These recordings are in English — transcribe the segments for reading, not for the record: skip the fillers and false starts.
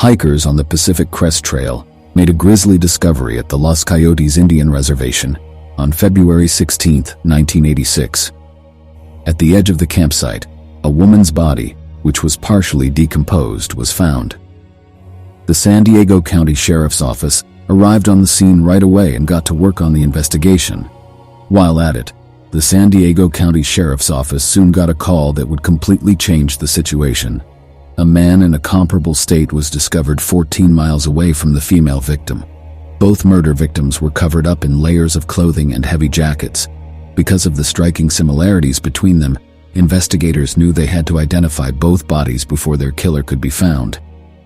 Hikers on the Pacific Crest Trail made a grisly discovery at the Los Coyotes Indian Reservation on February 16, 1986. At the edge of the campsite, a woman's body, which was partially decomposed, was found. The San Diego County Sheriff's Office arrived on the scene right away and got to work on the investigation. While at it, the San Diego County Sheriff's Office soon got a call that would completely change the situation. A man in a comparable state was discovered 14 miles away from the female victim. Both murder victims were covered up in layers of clothing and heavy jackets. Because of the striking similarities between them, investigators knew they had to identify both bodies before their killer could be found.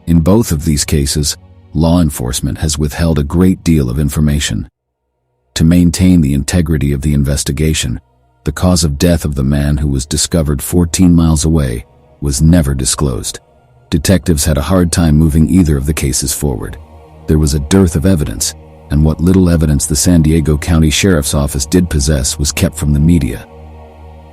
In both of these cases, law enforcement has withheld a great deal of information. To maintain the integrity of the investigation, the cause of death of the man who was discovered 14 miles away was never disclosed. Detectives had a hard time moving either of the cases forward. There was a dearth of evidence, and what little evidence the San Diego County Sheriff's Office did possess was kept from the media.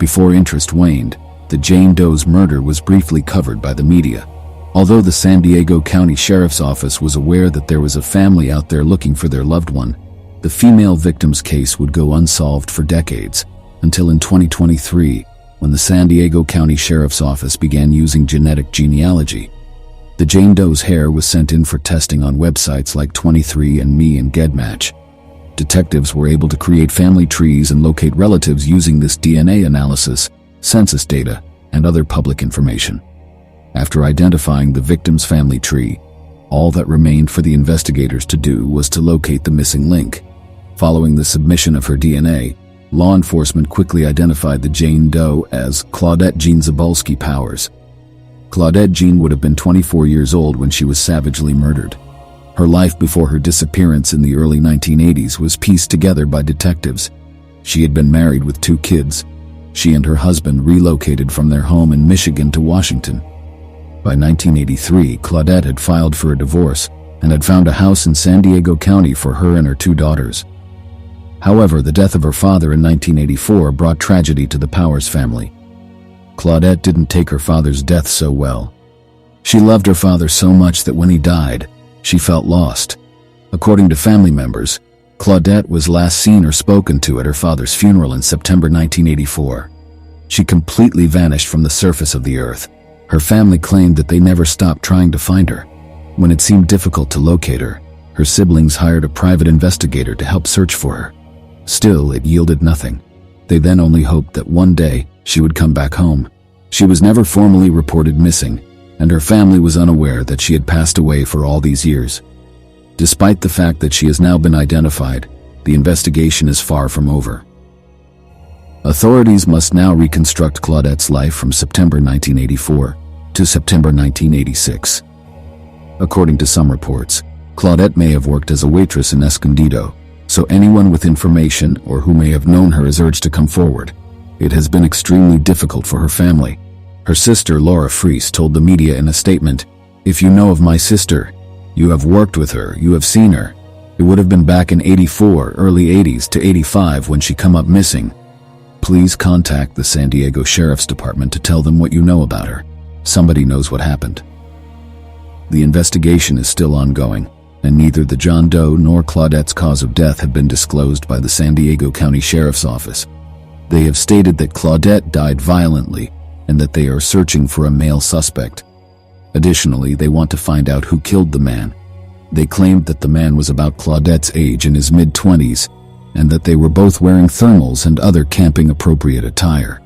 Before interest waned, the Jane Doe's murder was briefly covered by the media. Although the San Diego County Sheriff's Office was aware that there was a family out there looking for their loved one, the female victim's case would go unsolved for decades, until in 2023, when the San Diego County Sheriff's Office began using genetic genealogy. The Jane Doe's hair was sent in for testing on websites like 23andMe and GEDmatch. Detectives were able to create family trees and locate relatives using this DNA analysis, census data, and other public information. After identifying the victim's family tree, all that remained for the investigators to do was to locate the missing link. Following the submission of her DNA, law enforcement quickly identified the Jane Doe as Claudette Jean Zabolski Powers. Claudette Jean would have been 24 years old when she was savagely murdered. Her life before her disappearance in the early 1980s was pieced together by detectives. She had been married with 2 kids. She and her husband relocated from their home in Michigan to Washington. By 1983, Claudette had filed for a divorce and had found a house in San Diego County for her and her 2 daughters. However, the death of her father in 1984 brought tragedy to the Powers family. Claudette didn't take her father's death so well. She loved her father so much that when he died, she felt lost. According to family members, Claudette was last seen or spoken to at her father's funeral in September 1984. She completely vanished from the surface of the earth. Her family claimed that they never stopped trying to find her. When it seemed difficult to locate her, her siblings hired a private investigator to help search for her. Still, it yielded nothing. They then only hoped that one day she would come back home. She was never formally reported missing, and her family was unaware that she had passed away for all these years. Despite the fact that she has now been identified, the investigation is far from over. Authorities must now reconstruct Claudette's life from September 1984 to September 1986. According to some reports, Claudette may have worked as a waitress in Escondido, so anyone with information or who may have known her is urged to come forward. It has been extremely difficult for her family. Her sister, Laura Fries, told the media in a statement, "If you know of my sister, you have worked with her, you have seen her. It would have been back in 84, early 80s to 85 when she come up missing. Please contact the San Diego Sheriff's Department to tell them what you know about her. Somebody knows what happened." The investigation is still ongoing, and neither the John Doe nor Claudette's cause of death have been disclosed by the San Diego County Sheriff's Office. They have stated that Claudette died violently and that they are searching for a male suspect. Additionally, they want to find out who killed the man. They claimed that the man was about Claudette's age, in his mid-20s, and that they were both wearing thermals and other camping-appropriate attire.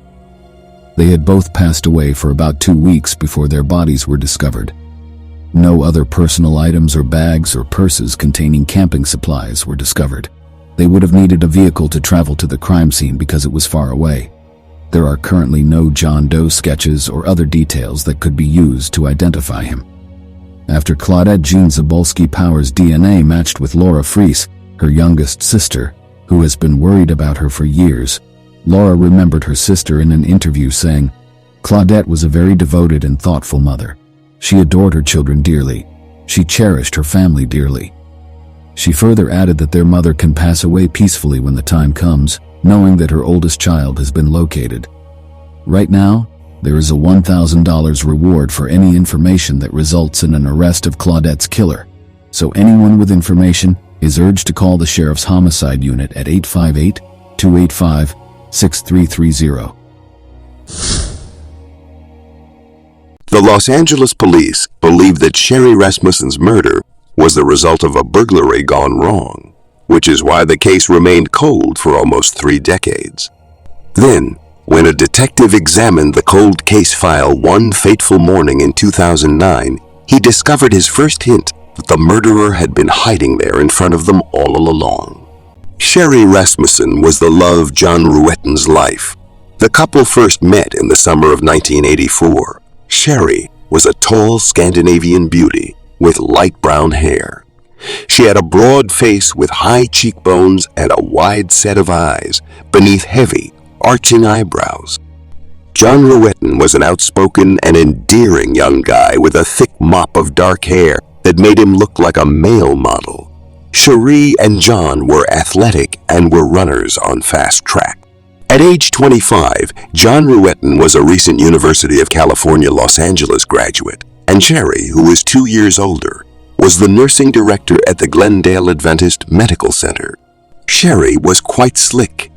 They had both passed away for about 2 weeks before their bodies were discovered. No other personal items or bags or purses containing camping supplies were discovered. They would have needed a vehicle to travel to the crime scene because it was far away. There are currently no John Doe sketches or other details that could be used to identify him. After Claudette Jean Zabolski Powers' DNA matched with Laura Fries, her youngest sister, who has been worried about her for years, Laura remembered her sister in an interview saying, "Claudette was a very devoted and thoughtful mother. She adored her children dearly. She cherished her family dearly." She further added that their mother can pass away peacefully when the time comes, knowing that her oldest child has been located. Right now, There is a $1,000 reward for any information that results in an arrest of Claudette's killer, so anyone with information is urged to call the Sheriff's Homicide Unit at 858-285-6330. The Los Angeles police believe that Sheree Rasmussen's murder was the result of a burglary gone wrong, which is why the case remained cold for almost 3 decades. Then, when a detective examined the cold case file one fateful morning in 2009, he discovered his first hint that the murderer had been hiding there in front of them all along. Sheree Rasmusen was the love of John Ruetten's life. The couple first met in the summer of 1984. Sheree was a tall Scandinavian beauty with light brown hair. She had a broad face with high cheekbones and a wide set of eyes beneath heavy, arching eyebrows. John Ruetten was an outspoken and endearing young guy with a thick mop of dark hair that made him look like a male model. Sheree and John were athletic and were runners on fast track. At age 25, John Ruetten was a recent University of California, Los Angeles graduate, and Sheree, who was 2 years older, was the nursing director at the Glendale Adventist Medical Center. Sheree was quite slick.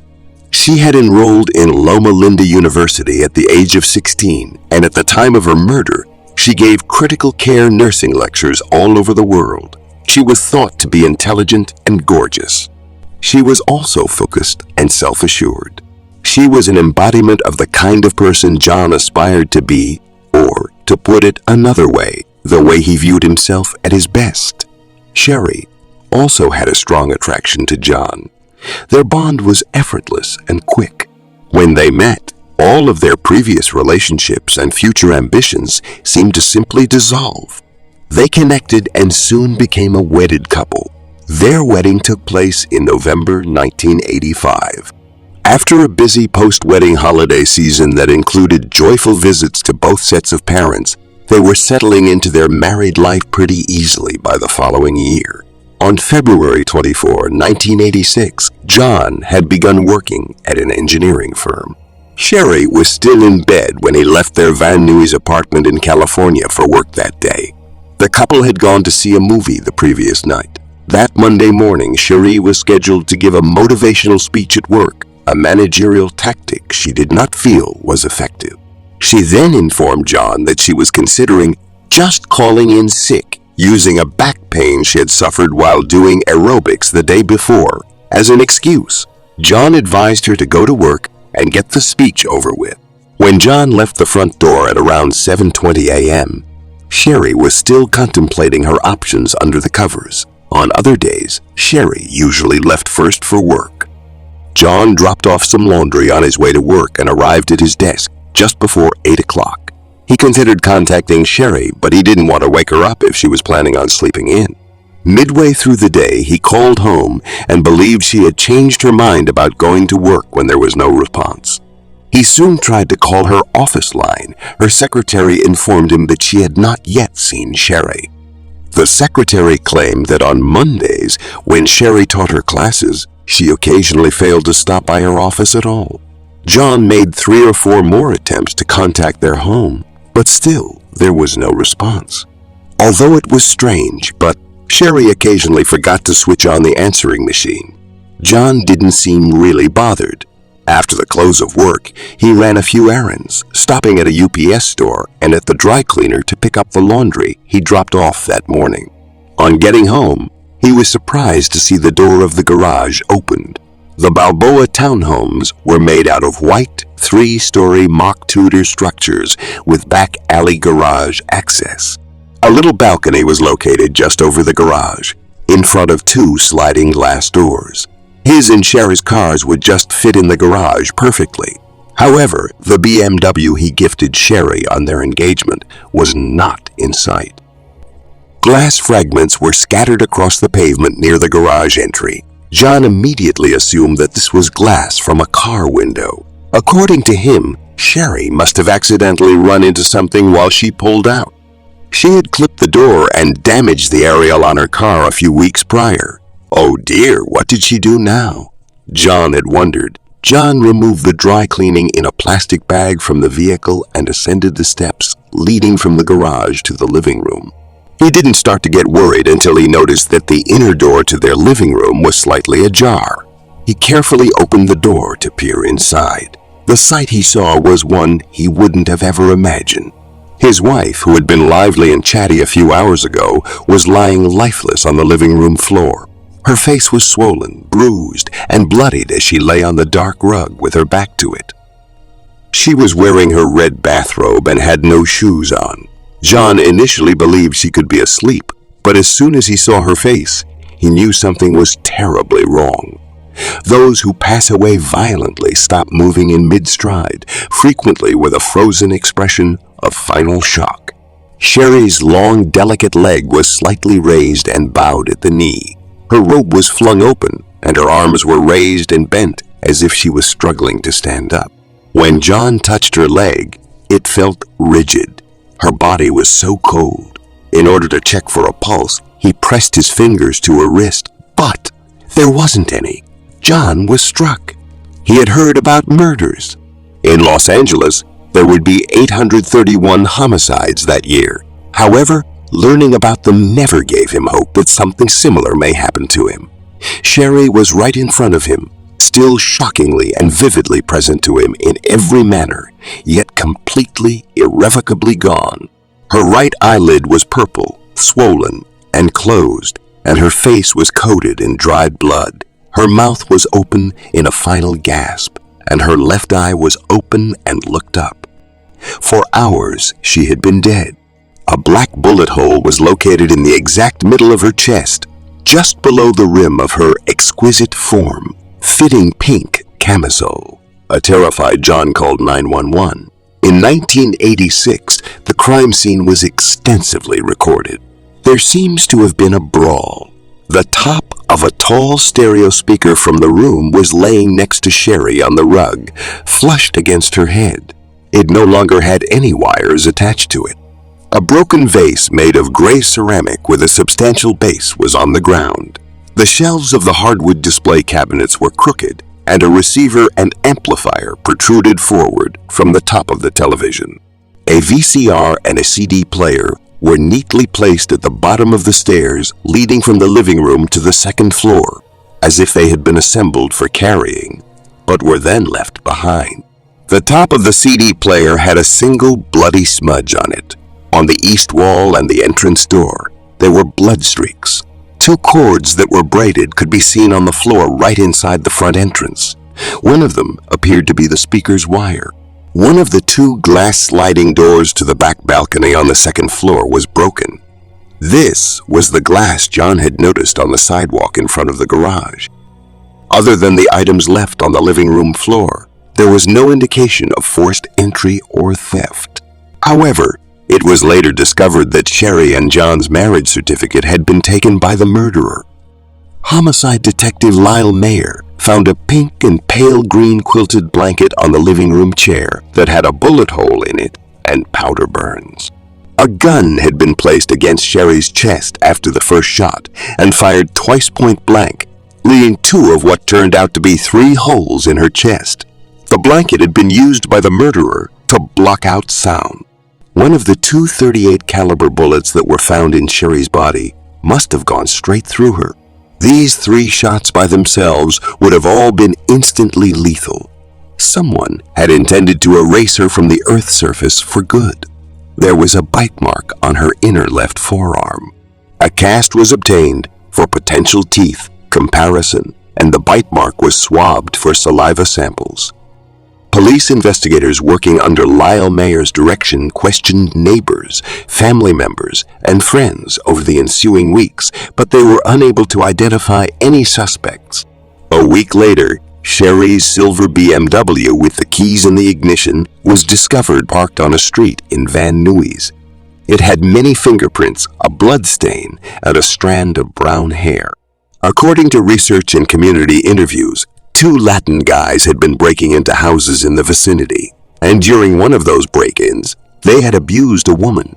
She had enrolled in Loma Linda University at the age of 16, and at the time of her murder, she gave critical care nursing lectures all over the world. She was thought to be intelligent and gorgeous. She was also focused and self-assured. She was an embodiment of the kind of person John aspired to be, or, to put it another way, the way he viewed himself at his best. Sheree also had a strong attraction to John. Their bond was effortless and quick. When they met, all of their previous relationships and future ambitions seemed to simply dissolve. They connected and soon became a wedded couple. Their wedding took place in November 1985. After a busy post-wedding holiday season that included joyful visits to both sets of parents, they were settling into their married life pretty easily by the following year. On February 24, 1986, John had begun working at an engineering firm. Sheree was still in bed when he left their Van Nuys apartment in California for work that day. The couple had gone to see a movie the previous night. That Monday morning, Sheree was scheduled to give a motivational speech at work, a managerial tactic she did not feel was effective. She then informed John that she was considering just calling in sick, using a back pain she had suffered while doing aerobics the day before as an excuse. John advised her to go to work and get the speech over with. When John left the front door at around 7:20 a.m., Sheree was still contemplating her options under the covers. On other days, Sheree usually left first for work. John dropped off some laundry on his way to work and arrived at his desk just before 8 o'clock. He considered contacting Sheree, but he didn't want to wake her up if she was planning on sleeping in. Midway through the day, he called home and believed she had changed her mind about going to work when there was no response. He soon tried to call her office line. Her secretary informed him that she had not yet seen Sheree. The secretary claimed that on Mondays, when Sheree taught her classes, she occasionally failed to stop by her office at all. John made 3 or 4 more attempts to contact their home, but still there was no response. Although it was strange, but Sheree occasionally forgot to switch on the answering machine. John didn't seem really bothered. After the close of work, he ran a few errands, stopping at a UPS store and at the dry cleaner to pick up the laundry he dropped off that morning. On getting home, he was surprised to see the door of the garage opened. The Balboa townhomes were made out of white, 3-story mock Tudor structures with back alley garage access. A little balcony was located just over the garage, in front of 2 sliding glass doors. His and Sheree's cars would just fit in the garage perfectly. However, the BMW he gifted Sheree on their engagement was not in sight. Glass fragments were scattered across the pavement near the garage entry. John immediately assumed that this was glass from a car window. According to him, Sheree must have accidentally run into something while she pulled out. She had clipped the door and damaged the aerial on her car a few weeks prior. Oh dear, what did she do now? John had wondered. John removed the dry cleaning in a plastic bag from the vehicle and ascended the steps leading from the garage to the living room. He didn't start to get worried until he noticed that the inner door to their living room was slightly ajar. He carefully opened the door to peer inside. The sight he saw was one he wouldn't have ever imagined. His wife, who had been lively and chatty a few hours ago, was lying lifeless on the living room floor. Her face was swollen, bruised, and bloodied as she lay on the dark rug with her back to it. She was wearing her red bathrobe and had no shoes on. John initially believed she could be asleep, but as soon as he saw her face, he knew something was terribly wrong. Those who pass away violently stop moving in mid-stride, frequently with a frozen expression of final shock. Sheree's long, delicate leg was slightly raised and bowed at the knee. Her robe was flung open, and her arms were raised and bent as if she was struggling to stand up. When John touched her leg, it felt rigid. Her body was so cold. In order to check for a pulse, he pressed his fingers to her wrist, but there wasn't any. John was struck. He had heard about murders. In Los Angeles, there would be 831 homicides that year. However, learning about them never gave him hope that something similar may happen to him. Sheree was right in front of him, still shockingly and vividly present to him in every manner, yet completely, irrevocably gone. Her right eyelid was purple, swollen, and closed, and her face was coated in dried blood. Her mouth was open in a final gasp, and her left eye was open and looked up. For hours, she had been dead. A black bullet hole was located in the exact middle of her chest, just below the rim of her exquisite form, fitting pink camisole. A terrified John called 911. In 1986, the crime scene was extensively recorded. There seems to have been a brawl. The top of a tall stereo speaker from the room was laying next to Sheree on the rug, flushed against her head. It no longer had any wires attached to it. A broken vase made of gray ceramic with a substantial base was on the ground. The shelves of the hardwood display cabinets were crooked, and a receiver and amplifier protruded forward from the top of the television. A VCR and a CD player were neatly placed at the bottom of the stairs leading from the living room to the second floor, as if they had been assembled for carrying, but were then left behind. The top of the CD player had a single bloody smudge on it. On the east wall and the entrance door, there were blood streaks. Two cords that were braided could be seen on the floor right inside the front entrance. One of them appeared to be the speaker's wire. One of the two glass sliding doors to the back balcony on the second floor was broken. This was the glass John had noticed on the sidewalk in front of the garage. Other than the items left on the living room floor, there was no indication of forced entry or theft. However, it was later discovered that Sheree and John's marriage certificate had been taken by the murderer. Homicide detective Lyle Mayer found a pink and pale green quilted blanket on the living room chair that had a bullet hole in it and powder burns. A gun had been placed against Sheree's chest after the first shot and fired twice point blank, leaving two of what turned out to be 3 holes in her chest. The blanket had been used by the murderer to block out sound. One of the 238 caliber bullets that were found in Sheree's body must have gone straight through her. These 3 shots by themselves would have all been instantly lethal. Someone had intended to erase her from the Earth's surface for good. There was a bite mark on her inner left forearm. A cast was obtained for potential teeth comparison, and the bite mark was swabbed for saliva samples. Police investigators working under Lyle Mayer's direction questioned neighbors, family members, and friends over the ensuing weeks, but they were unable to identify any suspects. A week later, Sheree's silver BMW with the keys in the ignition was discovered parked on a street in Van Nuys. It had many fingerprints, a blood stain, and a strand of brown hair. According to research and community interviews, 2 Latin guys had been breaking into houses in the vicinity, and during one of those break-ins, they had abused a woman.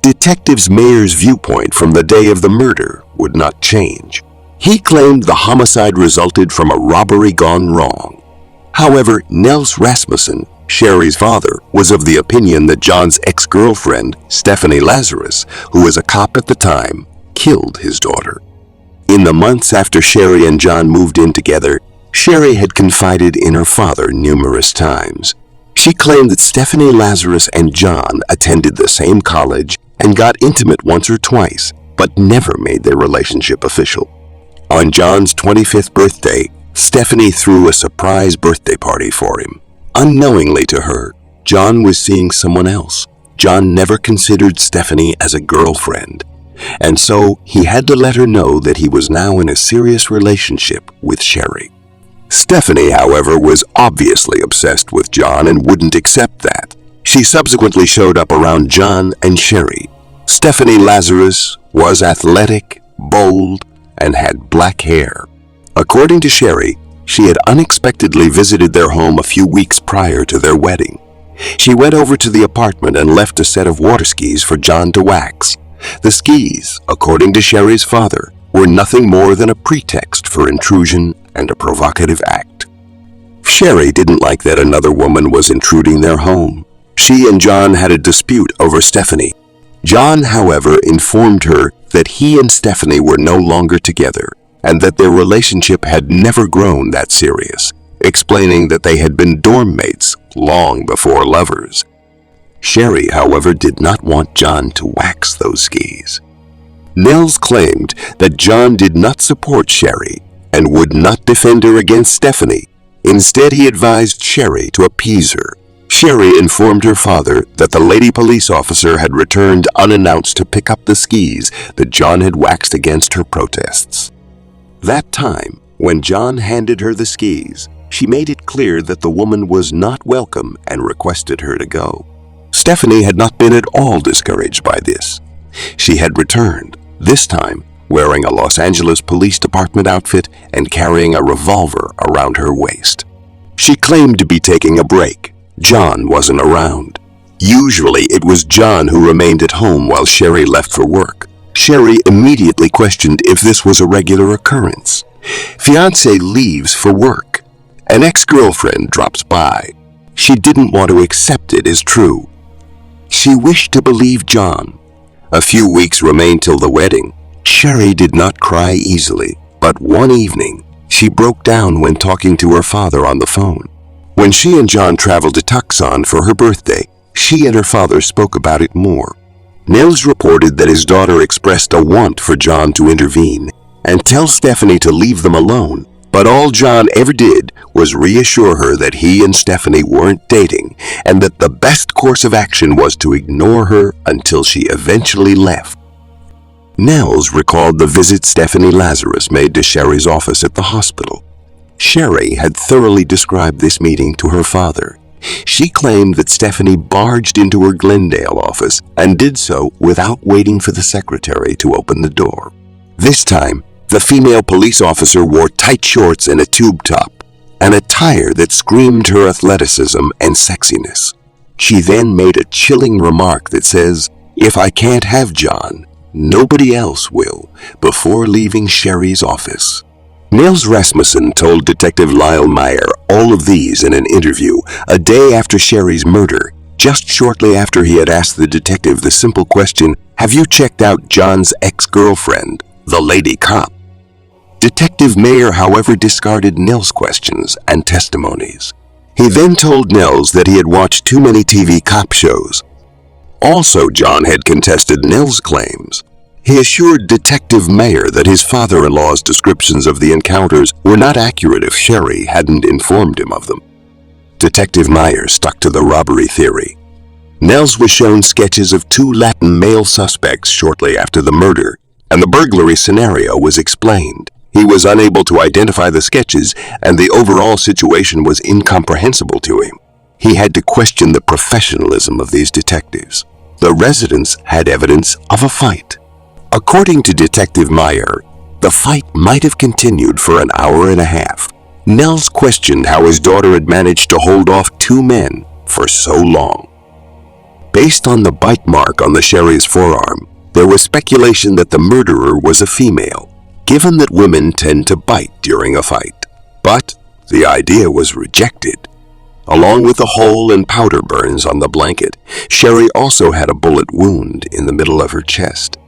Detectives Mayer's viewpoint from the day of the murder would not change. He claimed the homicide resulted from a robbery gone wrong. However, Nels Rasmusen, Sheree's father, was of the opinion that John's ex-girlfriend, Stephanie Lazarus, who was a cop at the time, killed his daughter. In the months after Sheree and John moved in together, Sheree had confided in her father numerous times. She claimed that Stephanie Lazarus and John attended the same college and got intimate once or twice, but never made their relationship official. On John's 25th birthday, Stephanie threw a surprise birthday party for him. Unknowingly to her, John was seeing someone else. John never considered Stephanie as a girlfriend, and so he had to let her know that he was now in a serious relationship with Sheree. Stephanie, however, was obviously obsessed with John and wouldn't accept that. She subsequently showed up around John and Sheree. Stephanie Lazarus was athletic, bold, and had black hair. According to Sheree, she had unexpectedly visited their home a few weeks prior to their wedding. She went over to the apartment and left a set of water skis for John to wax. The skis, according to Sheree's father, were nothing more than a pretext for intrusion and a provocative act. Sheree didn't like that another woman was intruding their home. She and John had a dispute over Stephanie. John, however, informed her that he and Stephanie were no longer together and that their relationship had never grown that serious, explaining that they had been dorm mates long before lovers. Sheree, however, did not want John to wax those skis. Nels claimed that John did not support Sheree and would not defend her against Stephanie. Instead, he advised Sheree to appease her. Sheree informed her father that the lady police officer had returned unannounced to pick up the skis that John had waxed against her protests. That time, when John handed her the skis, she made it clear that the woman was not welcome and requested her to go. Stephanie had not been at all discouraged by this. She had returned, this time wearing a Los Angeles Police Department outfit and carrying a revolver around her waist. She claimed to be taking a break. John wasn't around. Usually it was John who remained at home while Sheree left for work. Sheree immediately questioned if this was a regular occurrence. Fiancé leaves for work. An ex-girlfriend drops by. She didn't want to accept it as true. She wished to believe John. A few weeks remained till the wedding. Sheree did not cry easily, but one evening, she broke down when talking to her father on the phone. When she and John traveled to Tucson for her birthday, she and her father spoke about it more. Nels reported that his daughter expressed a want for John to intervene and tell Stephanie to leave them alone, but all John ever did was reassure her that he and Stephanie weren't dating and that the best course of action was to ignore her until she eventually left. Nels recalled the visit Stephanie Lazarus made to Sheree's office at the hospital. Sheree had thoroughly described this meeting to her father. She claimed that Stephanie barged into her Glendale office and did so without waiting for the secretary to open the door. This time, the female police officer wore tight shorts and a tube top, an attire that screamed her athleticism and sexiness. She then made a chilling remark that says, "If I can't have John, nobody else will," before leaving Sheree's office. Nels Rasmusen told Detective Lyle Meyer all of these in an interview a day after Sheree's murder, just shortly after he had asked the detective the simple question, "Have you checked out John's ex-girlfriend, the lady cop?" Detective Meyer, however, discarded Nels' questions and testimonies. He then told Nels that he had watched too many TV cop shows. Also, John had contested Nels' claims. He assured Detective Meyer that his father-in-law's descriptions of the encounters were not accurate if Sheree hadn't informed him of them. Detective Meyer stuck to the robbery theory. Nels was shown sketches of two Latin male suspects shortly after the murder, and the burglary scenario was explained. He was unable to identify the sketches, and the overall situation was incomprehensible to him. He had to question the professionalism of these detectives. The residents had evidence of a fight. According to Detective Meyer, the fight might have continued for an hour and a half. Nels questioned how his daughter had managed to hold off two men for so long. Based on the bite mark on the Sheree's forearm, there was speculation that the murderer was a female, given that women tend to bite during a fight. But The idea was rejected. Along with the hole and powder burns on the blanket, Sheree also had a bullet wound in the middle of her chest.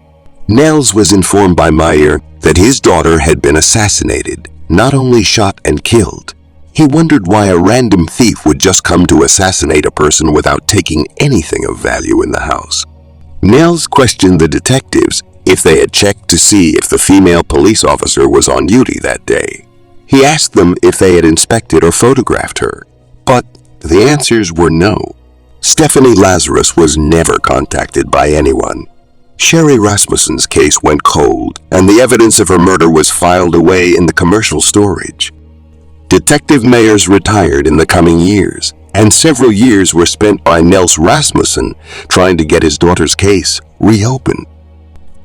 Nels was informed by Meyer that his daughter had been assassinated, not only shot and killed. He wondered why a random thief would just come to assassinate a person without taking anything of value in the house. Nels questioned the detectives if they had checked to see if the female police officer was on duty that day. He asked them if they had inspected or photographed her, but the answers were no. Stephanie Lazarus was never contacted by anyone. Sheree Rasmussen's case went cold, and the evidence of her murder was filed away in the commercial storage. Detective Mayers retired in the coming years, and several years were spent by Nels Rasmussen trying to get his daughter's case reopened.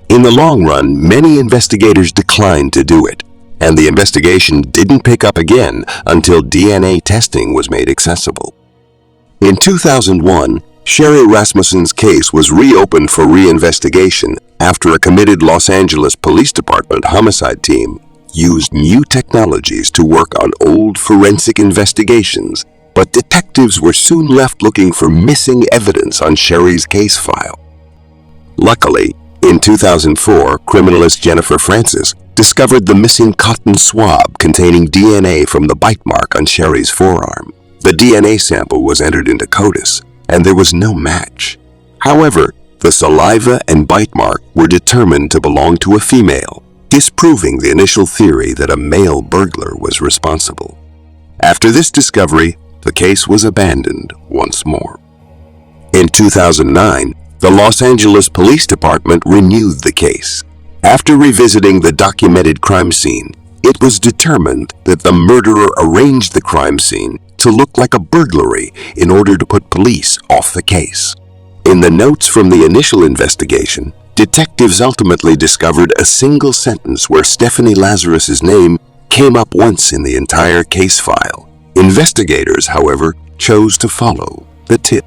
In the long run, many investigators declined to do it, and the investigation didn't pick up again until DNA testing was made accessible. In 2001, Sheree Rasmussen's case was reopened for reinvestigation after a committed Los Angeles Police Department homicide team used new technologies to work on old forensic investigations, but detectives were soon left looking for missing evidence on Sheree's case file. Luckily, in 2004, criminalist Jennifer Francis discovered the missing cotton swab containing DNA from the bite mark on Sheree's forearm. The DNA sample was entered into CODIS, and there was no match. However, the saliva and bite mark were determined to belong to a female, disproving the initial theory that a male burglar was responsible. After this discovery, the case was abandoned once more. In 2009, the Los Angeles Police Department renewed the case. After revisiting the documented crime scene, it was determined that the murderer arranged the crime scene to look like a burglary in order to put police off the case. In the notes from the initial investigation, detectives ultimately discovered a single sentence where Stephanie Lazarus's name came up once in the entire case file. Investigators, however, chose to follow the tip.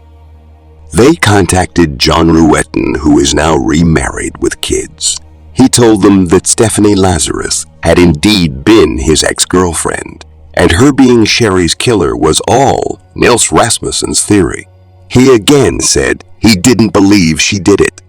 They contacted John Ruetten, who is now remarried with kids. He told them that Stephanie Lazarus had indeed been his ex-girlfriend, and her being Sheree's killer was all Nels Rasmussen's theory. He again said he didn't believe she did it.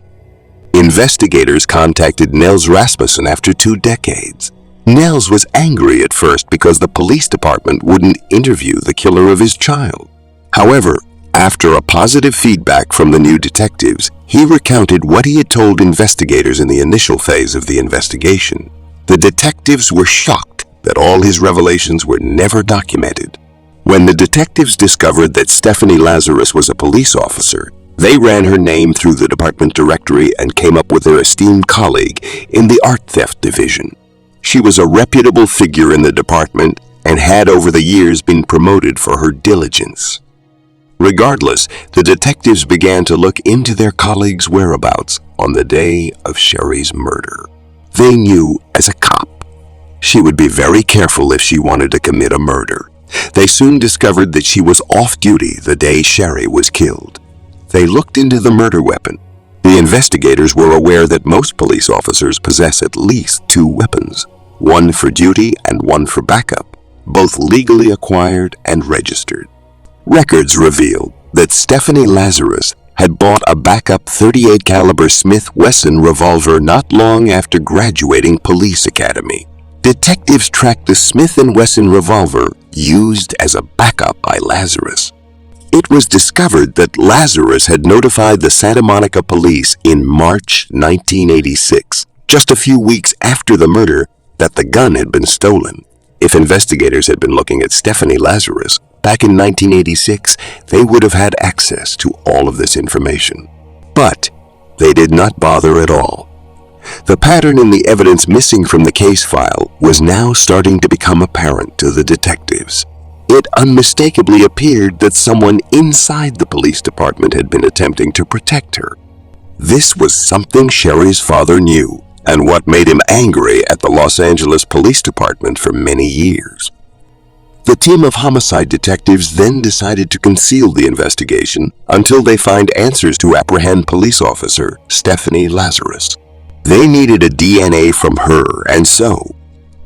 Investigators contacted Nels Rasmussen after 2 decades. Nels was angry at first because the police department wouldn't interview the killer of his child. However, after a positive feedback from the new detectives, he recounted what he had told investigators in the initial phase of the investigation. The detectives were shocked that all his revelations were never documented. When the detectives discovered that Stephanie Lazarus was a police officer, they ran her name through the department directory and came up with their esteemed colleague in the art theft division. She was a reputable figure in the department and had over the years been promoted for her diligence. Regardless, the detectives began to look into their colleague's whereabouts on the day of Sheree's murder. They knew as a cop she would be very careful if she wanted to commit a murder. They soon discovered that she was off duty the day Sheree was killed. They looked into the murder weapon. The investigators were aware that most police officers possess at least 2 weapons, one for duty and one for backup, both legally acquired and registered. Records revealed that Stephanie Lazarus had bought a backup .38 caliber Smith & Wesson revolver not long after graduating police academy. Detectives tracked the Smith & Wesson revolver used as a backup by Lazarus. It was discovered that Lazarus had notified the Santa Monica police in March 1986, just a few weeks after the murder, that the gun had been stolen. If investigators had been looking at Stephanie Lazarus back in 1986, they would have had access to all of this information. But they did not bother at all. The pattern in the evidence missing from the case file was now starting to become apparent to the detectives. It unmistakably appeared that someone inside the police department had been attempting to protect her. This was something Sheree's father knew, and what made him angry at the Los Angeles Police Department for many years. The team of homicide detectives then decided to conceal the investigation until they find answers to apprehend police officer Stephanie Lazarus. They needed a DNA from her, and so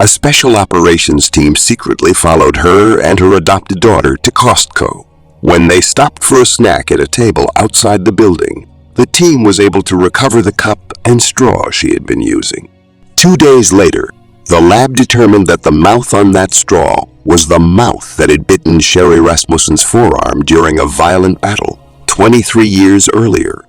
A special operations team secretly followed her and her adopted daughter to Costco. When they stopped for a snack at a table outside the building, the team was able to recover the cup and straw she had been using. 2 days later, the lab determined that the mouth on that straw was the mouth that had bitten Sheree Rasmussen's forearm during a violent battle 23 years earlier.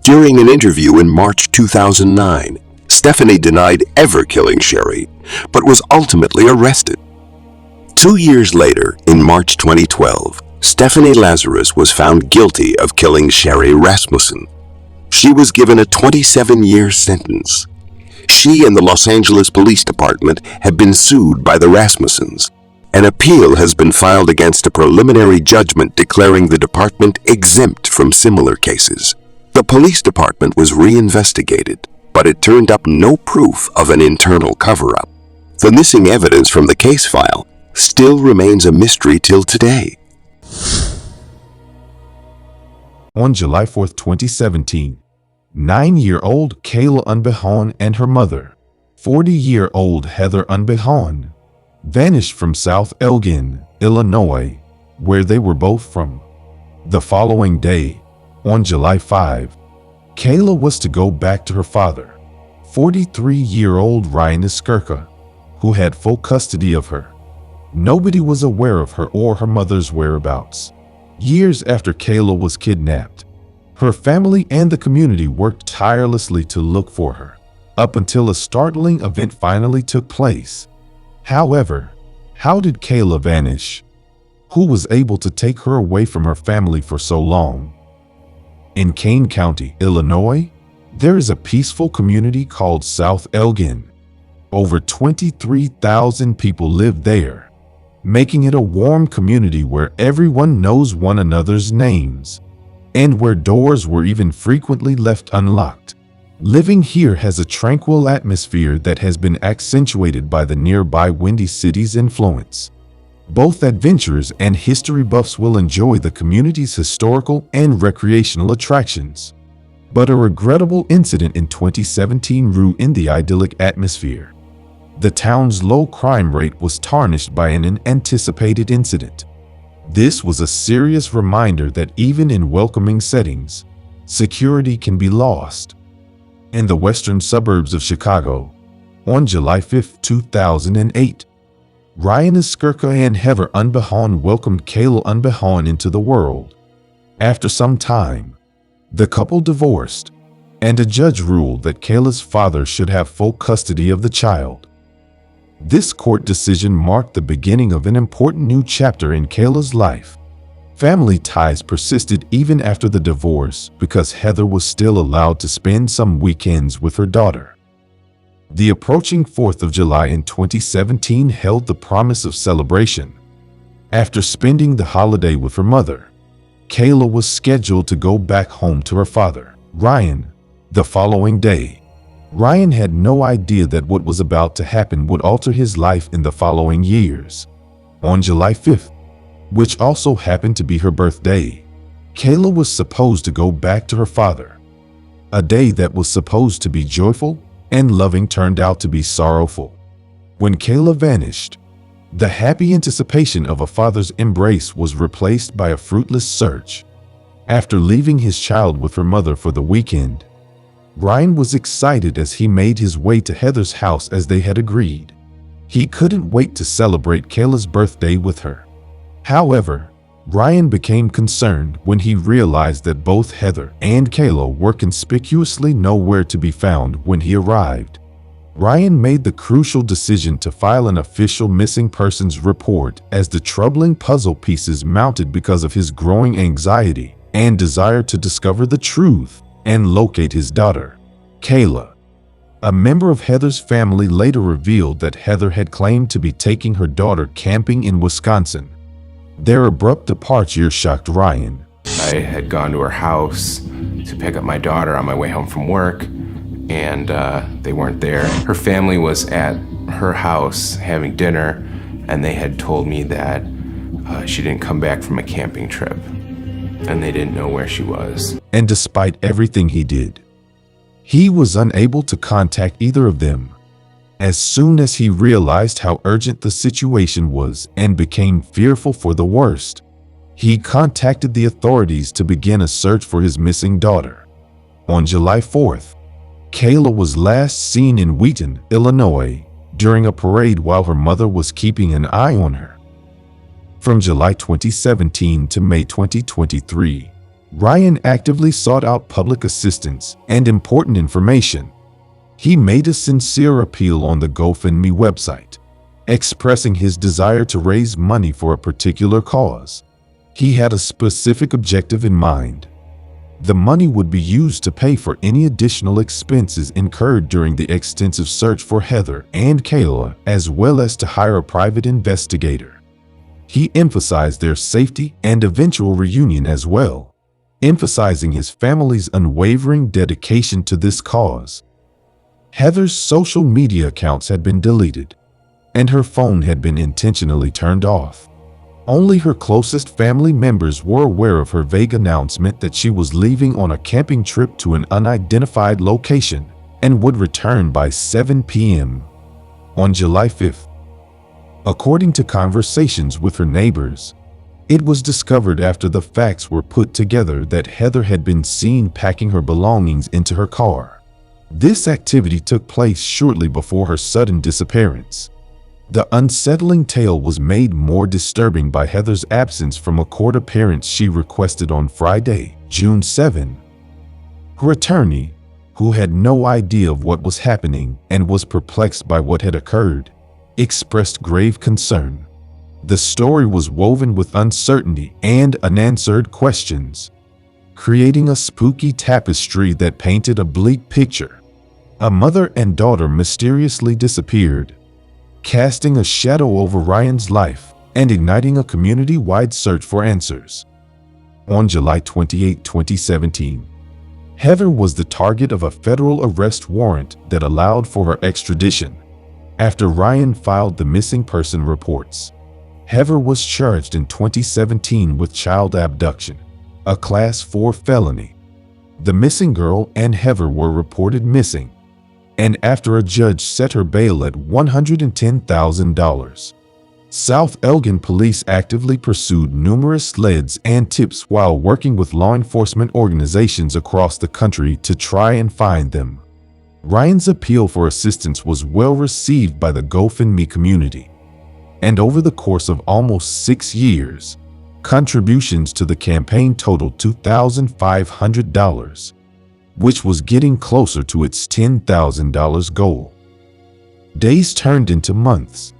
During an interview in March 2009, Stephanie denied ever killing Sheree, but was ultimately arrested. 2 years later, in March 2012, Stephanie Lazarus was found guilty of killing Sheree Rasmussen. She was given a 27-year sentence. She and the Los Angeles Police Department have been sued by the Rasmussens. An appeal has been filed against a preliminary judgment declaring the department exempt from similar cases. The police department was reinvestigated, but it turned up no proof of an internal cover-up. The missing evidence from the case file still remains a mystery till today. On July 4, 2017, 9-year-old Kayla Unbehaun and her mother, 40-year-old Heather Unbehaun, vanished from South Elgin, Illinois, where they were both from. The following day, on July 5, Kayla was to go back to her father, 43-year-old Ryan Iskirka, who had full custody of her. Nobody was aware of her or her mother's whereabouts. Years after Kayla was kidnapped, her family and the community worked tirelessly to look for her, up until a startling event finally took place. However, how did Kayla vanish? Who was able to take her away from her family for so long? In Kane County, Illinois, there is a peaceful community called South Elgin. Over 23,000 people live there, making it a warm community where everyone knows one another's names, and where doors were even frequently left unlocked. Living here has a tranquil atmosphere that has been accentuated by the nearby Windy City's influence. Both adventurers and history buffs will enjoy the community's historical and recreational attractions. But a regrettable incident in 2017 ruined the idyllic atmosphere. The town's low crime rate was tarnished by an unanticipated incident. This was a serious reminder that even in welcoming settings, security can be lost. In the western suburbs of Chicago, on July 5, 2008, Ryan Iskirka and Heather Unbehaun welcomed Kayla Unbehaun into the world. After some time, the couple divorced, and a judge ruled that Kayla's father should have full custody of the child. This court decision marked the beginning of an important new chapter in Kayla's life. Family ties persisted even after the divorce because Heather was still allowed to spend some weekends with her daughter. The approaching 4th of July in 2017 held the promise of celebration. After spending the holiday with her mother, Kayla was scheduled to go back home to her father, Ryan, the following day. Ryan had no idea that what was about to happen would alter his life in the following years. On July 5th, which also happened to be her birthday, Kayla was supposed to go back to her father. A day that was supposed to be joyful and loving turned out to be sorrowful. When Kayla vanished, the happy anticipation of a father's embrace was replaced by a fruitless search. After leaving his child with her mother for the weekend, Ryan was excited as he made his way to Heather's house as they had agreed. He couldn't wait to celebrate Kayla's birthday with her. However, Ryan became concerned when he realized that both Heather and Kayla were conspicuously nowhere to be found when he arrived. Ryan made the crucial decision to file an official missing persons report as the troubling puzzle pieces mounted because of his growing anxiety and desire to discover the truth and locate his daughter, Kayla. A member of Heather's family later revealed that Heather had claimed to be taking her daughter camping in Wisconsin. Their abrupt departure shocked Ryan. I had gone to her house to pick up my daughter on my way home from work, and they weren't there. Her family was at her house having dinner, and they had told me that she didn't come back from a camping trip, and they didn't know where she was. And despite everything he did, he was unable to contact either of them. As soon as he realized how urgent the situation was and became fearful for the worst, he contacted the authorities to begin a search for his missing daughter. On July 4th, Kayla was last seen in Wheaton, Illinois, during a parade while her mother was keeping an eye on her. From July 2017 to May 2023, Ryan actively sought out public assistance and important information. He made a sincere appeal on the GoFundMe website, expressing his desire to raise money for a particular cause. He had a specific objective in mind. The money would be used to pay for any additional expenses incurred during the extensive search for Heather and Kayla, as well as to hire a private investigator. He emphasized their safety and eventual reunion as well, emphasizing his family's unwavering dedication to this cause. Heather's social media accounts had been deleted, and her phone had been intentionally turned off. Only her closest family members were aware of her vague announcement that she was leaving on a camping trip to an unidentified location and would return by 7 p.m. on July 5th. According to conversations with her neighbors, it was discovered after the facts were put together that Heather had been seen packing her belongings into her car. This activity took place shortly before her sudden disappearance. The unsettling tale was made more disturbing by Heather's absence from a court appearance she requested on Friday, June 7. Her attorney, who had no idea of what was happening and was perplexed by what had occurred, expressed grave concern. The story was woven with uncertainty and unanswered questions, creating a spooky tapestry that painted a bleak picture. A mother and daughter mysteriously disappeared, casting a shadow over Ryan's life and igniting a community-wide search for answers. On July 28, 2017, Heather was the target of a federal arrest warrant that allowed for her extradition. After Ryan filed the missing person reports, Heather was charged in 2017 with child abduction, a Class 4 felony. The missing girl and Heather were reported missing, and after a judge set her bail at $110,000. South Elgin police actively pursued numerous leads and tips while working with law enforcement organizations across the country to try and find them. Ryan's appeal for assistance was well received by the GoFundMe community, and over the course of almost 6 years, contributions to the campaign totaled $2,500, which was getting closer to its $10,000 goal. Days turned into months,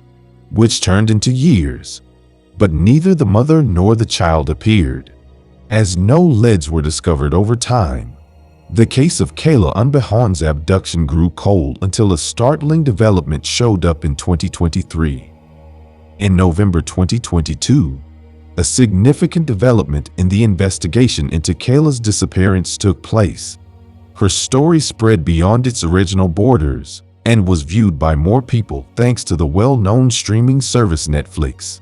which turned into years, but neither the mother nor the child appeared. As no leads were discovered over time, the case of Kayla Unbehaun's abduction grew cold until a startling development showed up in 2023. In November 2022, a significant development in the investigation into Kayla's disappearance took place. Her story spread beyond its original borders and was viewed by more people thanks to the well-known streaming service Netflix.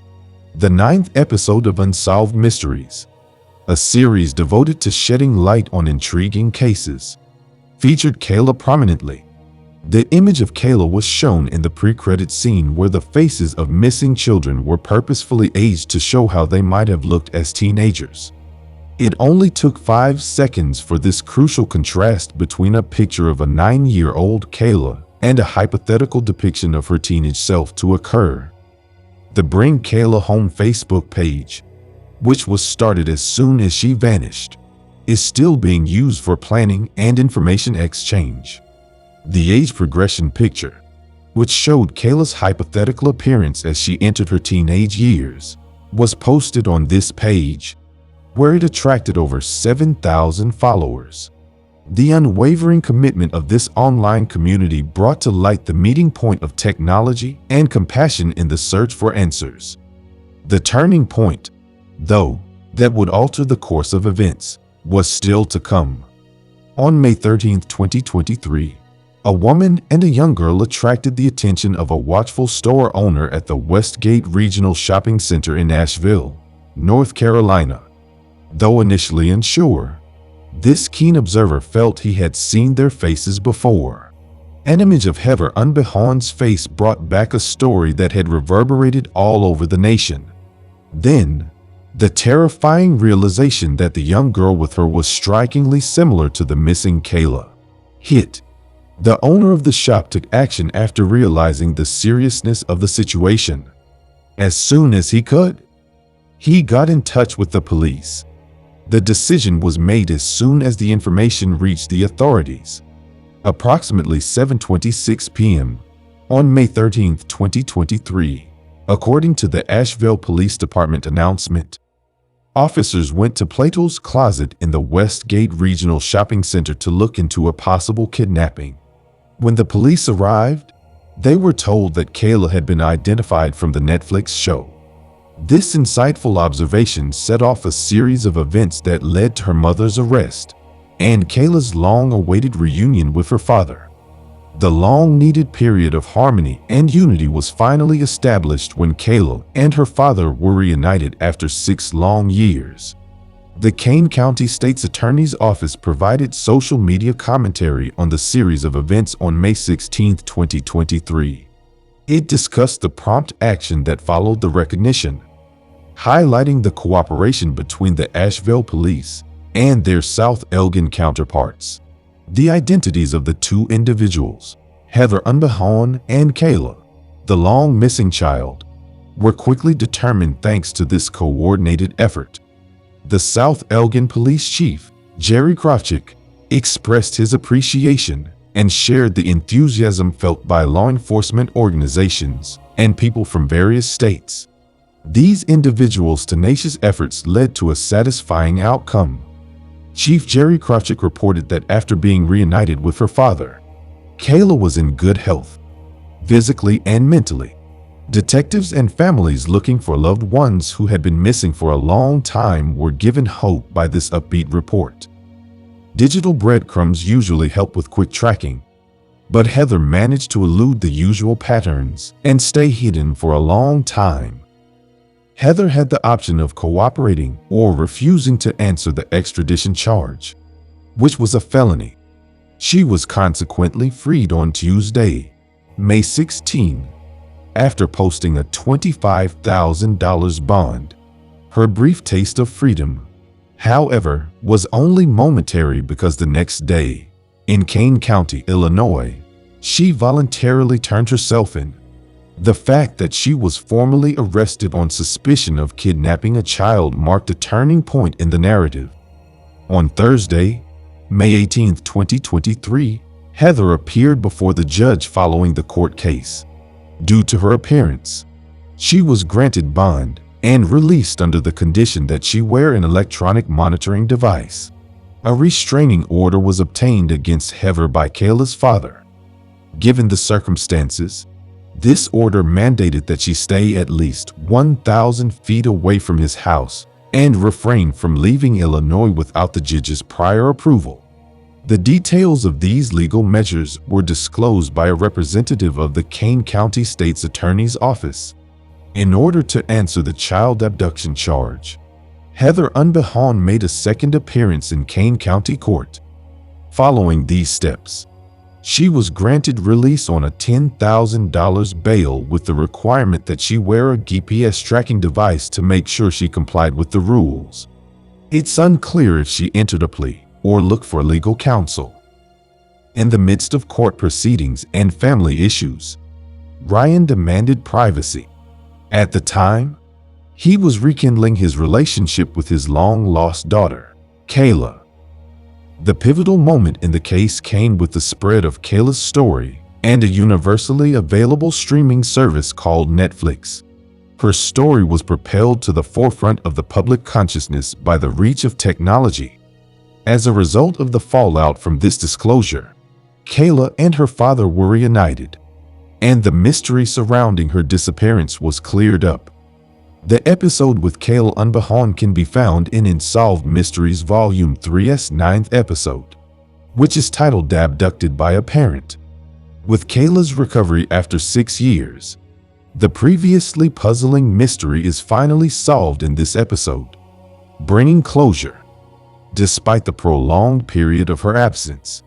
The 9th episode of Unsolved Mysteries, a series devoted to shedding light on intriguing cases, featured Kayla prominently. The image of Kayla was shown in the pre-credit scene where the faces of missing children were purposefully aged to show how they might have looked as teenagers. It only took 5 seconds for this crucial contrast between a picture of a 9-year-old Kayla and a hypothetical depiction of her teenage self to occur. The Bring Kayla Home Facebook page, which was started as soon as she vanished, is still being used for planning and information exchange. The age progression picture, which showed Kayla's hypothetical appearance as she entered her teenage years, was posted on this page, where it attracted over 7,000 followers. The unwavering commitment of this online community brought to light the meeting point of technology and compassion in the search for answers. The turning point, though, that would alter the course of events, was still to come. On May 13, 2023, a woman and a young girl attracted the attention of a watchful store owner at the Westgate Regional Shopping Center in Asheville, North Carolina. Though initially unsure, this keen observer felt he had seen their faces before. An image of Heather Unbehaun's face brought back a story that had reverberated all over the nation. Then, the terrifying realization that the young girl with her was strikingly similar to the missing Kayla hit. The owner of the shop took action after realizing the seriousness of the situation. As soon as he could, he got in touch with the police. The decision was made as soon as the information reached the authorities. Approximately 7:26 p.m. on May 13, 2023, according to the Asheville Police Department announcement, officers went to Plato's Closet in the Westgate Regional Shopping Center to look into a possible kidnapping. When the police arrived, they were told that Kayla had been identified from the Netflix show. This insightful observation set off a series of events that led to her mother's arrest and Kayla's long-awaited reunion with her father. The long-needed period of harmony and unity was finally established when Kayla and her father were reunited after 6 long years. The Kane County State's Attorney's Office provided social media commentary on the series of events on May 16, 2023. It discussed the prompt action that followed the recognition, highlighting the cooperation between the Asheville police and their South Elgin counterparts. The identities of the 2 individuals, Heather Unbehaun and Kayla, the long-missing child, were quickly determined thanks to this coordinated effort. The South Elgin Police Chief, Jerry Kravchik, expressed his appreciation and shared the enthusiasm felt by law enforcement organizations and people from various states. These individuals' tenacious efforts led to a satisfying outcome. Chief Jerry Kravchik reported that after being reunited with her father, Kayla was in good health, physically and mentally. Detectives and families looking for loved ones who had been missing for a long time were given hope by this upbeat report. Digital breadcrumbs usually help with quick tracking, but Heather managed to elude the usual patterns and stay hidden for a long time. Heather had the option of cooperating or refusing to answer the extradition charge, which was a felony. She was consequently freed on Tuesday, May 16, after posting a $25,000 bond. Her brief taste of freedom, however, was only momentary because the next day, in Kane County, Illinois, she voluntarily turned herself in. The fact that she was formally arrested on suspicion of kidnapping a child marked a turning point in the narrative. On Thursday, May 18, 2023, Heather appeared before the judge following the court case. Due to her appearance, she was granted bond and released under the condition that she wear an electronic monitoring device. A restraining order was obtained against Heather by Kayla's father. Given the circumstances, this order mandated that she stay at least 1,000 feet away from his house and refrain from leaving Illinois without the judge's prior approval. The details of these legal measures were disclosed by a representative of the Kane County State's Attorney's Office. In order to answer the child abduction charge, Heather Unbehaun made a second appearance in Kane County Court. Following these steps, she was granted release on a $10,000 bail with the requirement that she wear a GPS tracking device to make sure she complied with the rules. It's unclear if she entered a plea or looked for legal counsel. In the midst of court proceedings and family issues, Ryan demanded privacy. At the time, he was rekindling his relationship with his long-lost daughter, Kayla. The pivotal moment in the case came with the spread of Kayla's story and a universally available streaming service called Netflix. Her story was propelled to the forefront of the public consciousness by the reach of technology. As a result of the fallout from this disclosure, Kayla and her father were reunited, and the mystery surrounding her disappearance was cleared up. The episode with Kayla Unbehaun can be found in Unsolved Mysteries Volume 3's 9th episode, which is titled Abducted by a Parent. With Kayla's recovery after 6 years, the previously puzzling mystery is finally solved in this episode, bringing closure. Despite the prolonged period of her absence,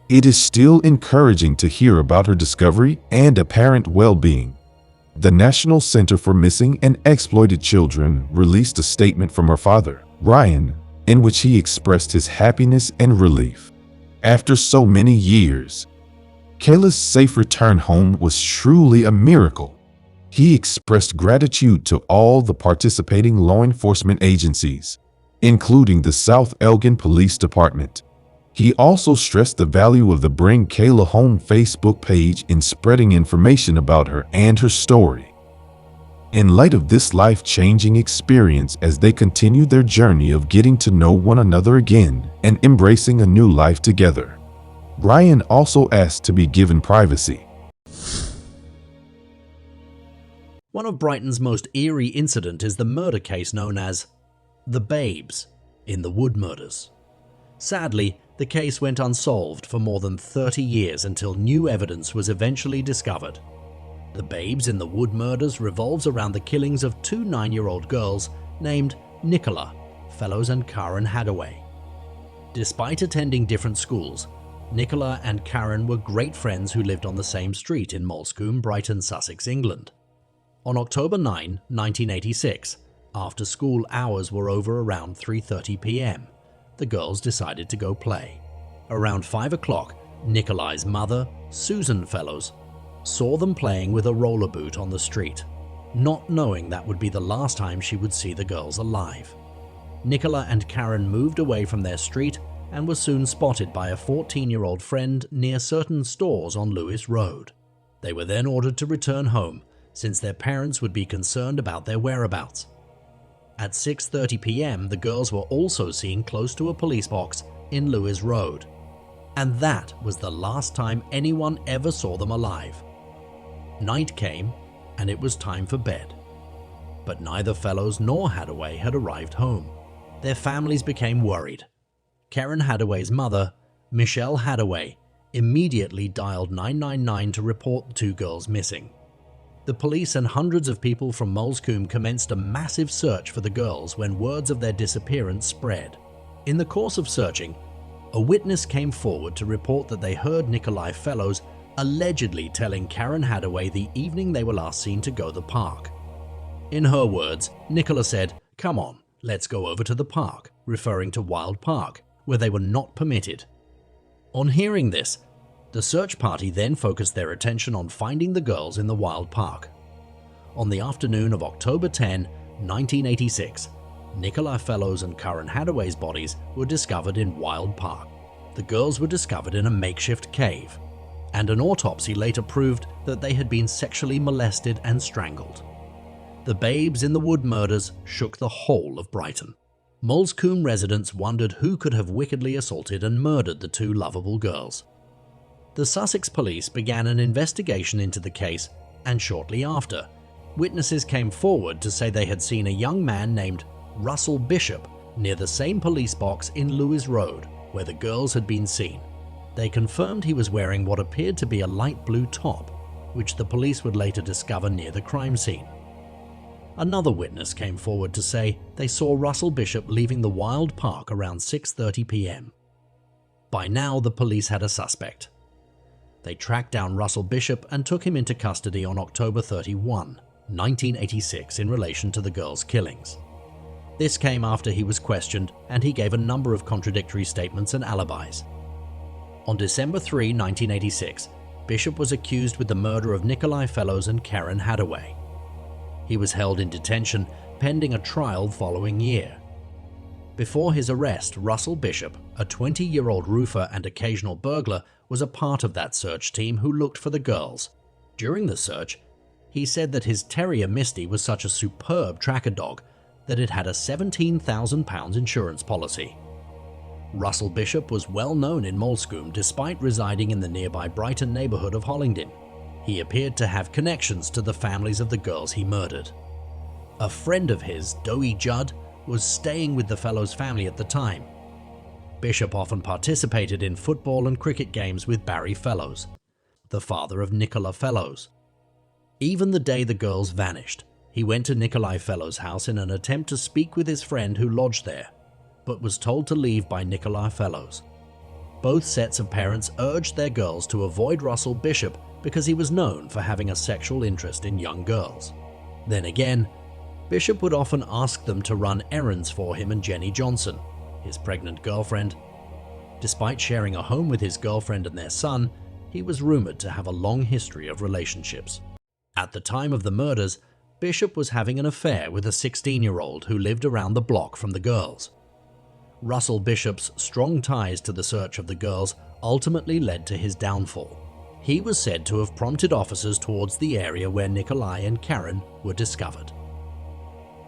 It is still encouraging to hear about her discovery and apparent well-being. The National Center for Missing and Exploited Children released a statement from her father, Ryan, in which he expressed his happiness and relief. After so many years, Kayla's safe return home was truly a miracle. He expressed gratitude to all the participating law enforcement agencies, including the South Elgin Police Department. He also stressed the value of the Bring Kayla Home Facebook page in spreading information about her and her story. In light of this life-changing experience, as they continued their journey of getting to know one another again and embracing a new life together, Ryan also asked to be given privacy. One of Brighton's most eerie incidents is the murder case known as the Babes in the Wood Murders. Sadly, the case went unsolved for more than 30 years until new evidence was eventually discovered. The Babes in the Wood Murders revolves around the killings of two 9-year-old girls named Nicola Fellows and Karen Hadaway. Despite attending different schools, Nicola and Karen were great friends who lived on the same street in Moulsecoombe, Brighton, Sussex, England. On October 9, 1986, after school hours were over around 3:30 p.m., the girls decided to go play. Around 5 o'clock, Nikolai's mother, Susan Fellows, saw them playing with a roller boot on the street, not knowing that would be the last time she would see the girls alive. Nicola and Karen moved away from their street and were soon spotted by a 14-year-old friend near certain stores on Lewis Road. They were then ordered to return home, since their parents would be concerned about their whereabouts. At 6:30 p.m., the girls were also seen close to a police box in Lewis Road. And that was the last time anyone ever saw them alive. Night came, and it was time for bed. But neither Fellows nor Hadaway had arrived home. Their families became worried. Karen Hadaway's mother, Michelle Hadaway, immediately dialed 999 to report the two girls missing. The police and hundreds of people from Moulsecoombe commenced a massive search for the girls when words of their disappearance spread. In the course of searching, a witness came forward to report that they heard Nikolai Fellows allegedly telling Karen Hadaway the evening they were last seen to go to the park. In her words, Nicola said, "Come on, let's go over to the park," referring to Wild Park, where they were not permitted. On hearing this, the search party then focused their attention on finding the girls in the Wild Park. On the afternoon of October 10, 1986, Nikolai Fellows and Karen Hadaway's bodies were discovered in Wild Park. The girls were discovered in a makeshift cave, and an autopsy later proved that they had been sexually molested and strangled. The Babes in the Wood Murders shook the whole of Brighton. Moulsecoombe residents wondered who could have wickedly assaulted and murdered the two lovable girls. The Sussex police began an investigation into the case, and shortly after, witnesses came forward to say they had seen a young man named Russell Bishop near the same police box in Lewis Road where the girls had been seen. They confirmed he was wearing what appeared to be a light blue top, which the police would later discover near the crime scene. Another witness came forward to say they saw Russell Bishop leaving the Wild Park around 6:30 p.m. By now, the police had a suspect. They tracked down Russell Bishop and took him into custody on October 31, 1986 in relation to the girls' killings. This came after he was questioned and he gave a number of contradictory statements and alibis. On December 3, 1986, Bishop was accused with the murder of Nikolai Fellows and Karen Hadaway. He was held in detention pending a trial the following year. Before his arrest, Russell Bishop, a 20-year-old roofer and occasional burglar, was a part of that search team who looked for the girls. During the search, he said that his terrier Misty was such a superb tracker dog that it had a £17,000 insurance policy. Russell Bishop was well known in Moulsecoombe despite residing in the nearby Brighton neighbourhood of Hollingdon. He appeared to have connections to the families of the girls he murdered. A friend of his, Doey Judd, was staying with the Fellows family at the time. Bishop often participated in football and cricket games with Barry Fellows, the father of Nicola Fellows. Even the day the girls vanished, he went to Nikolai Fellows' house in an attempt to speak with his friend who lodged there, but was told to leave by Nikolai Fellows. both sets of parents urged their girls to avoid Russell Bishop because he was known for having a sexual interest in young girls. Then again, Bishop would often ask them to run errands for him and Jenny Johnson, his pregnant girlfriend. Despite sharing a home with his girlfriend and their son, he was rumored to have a long history of relationships. At the time of the murders, Bishop was having an affair with a 16-year-old who lived around the block from the girls. Russell Bishop's strong ties to the search of the girls ultimately led to his downfall. He was said to have prompted officers towards the area where Nikolai and Karen were discovered.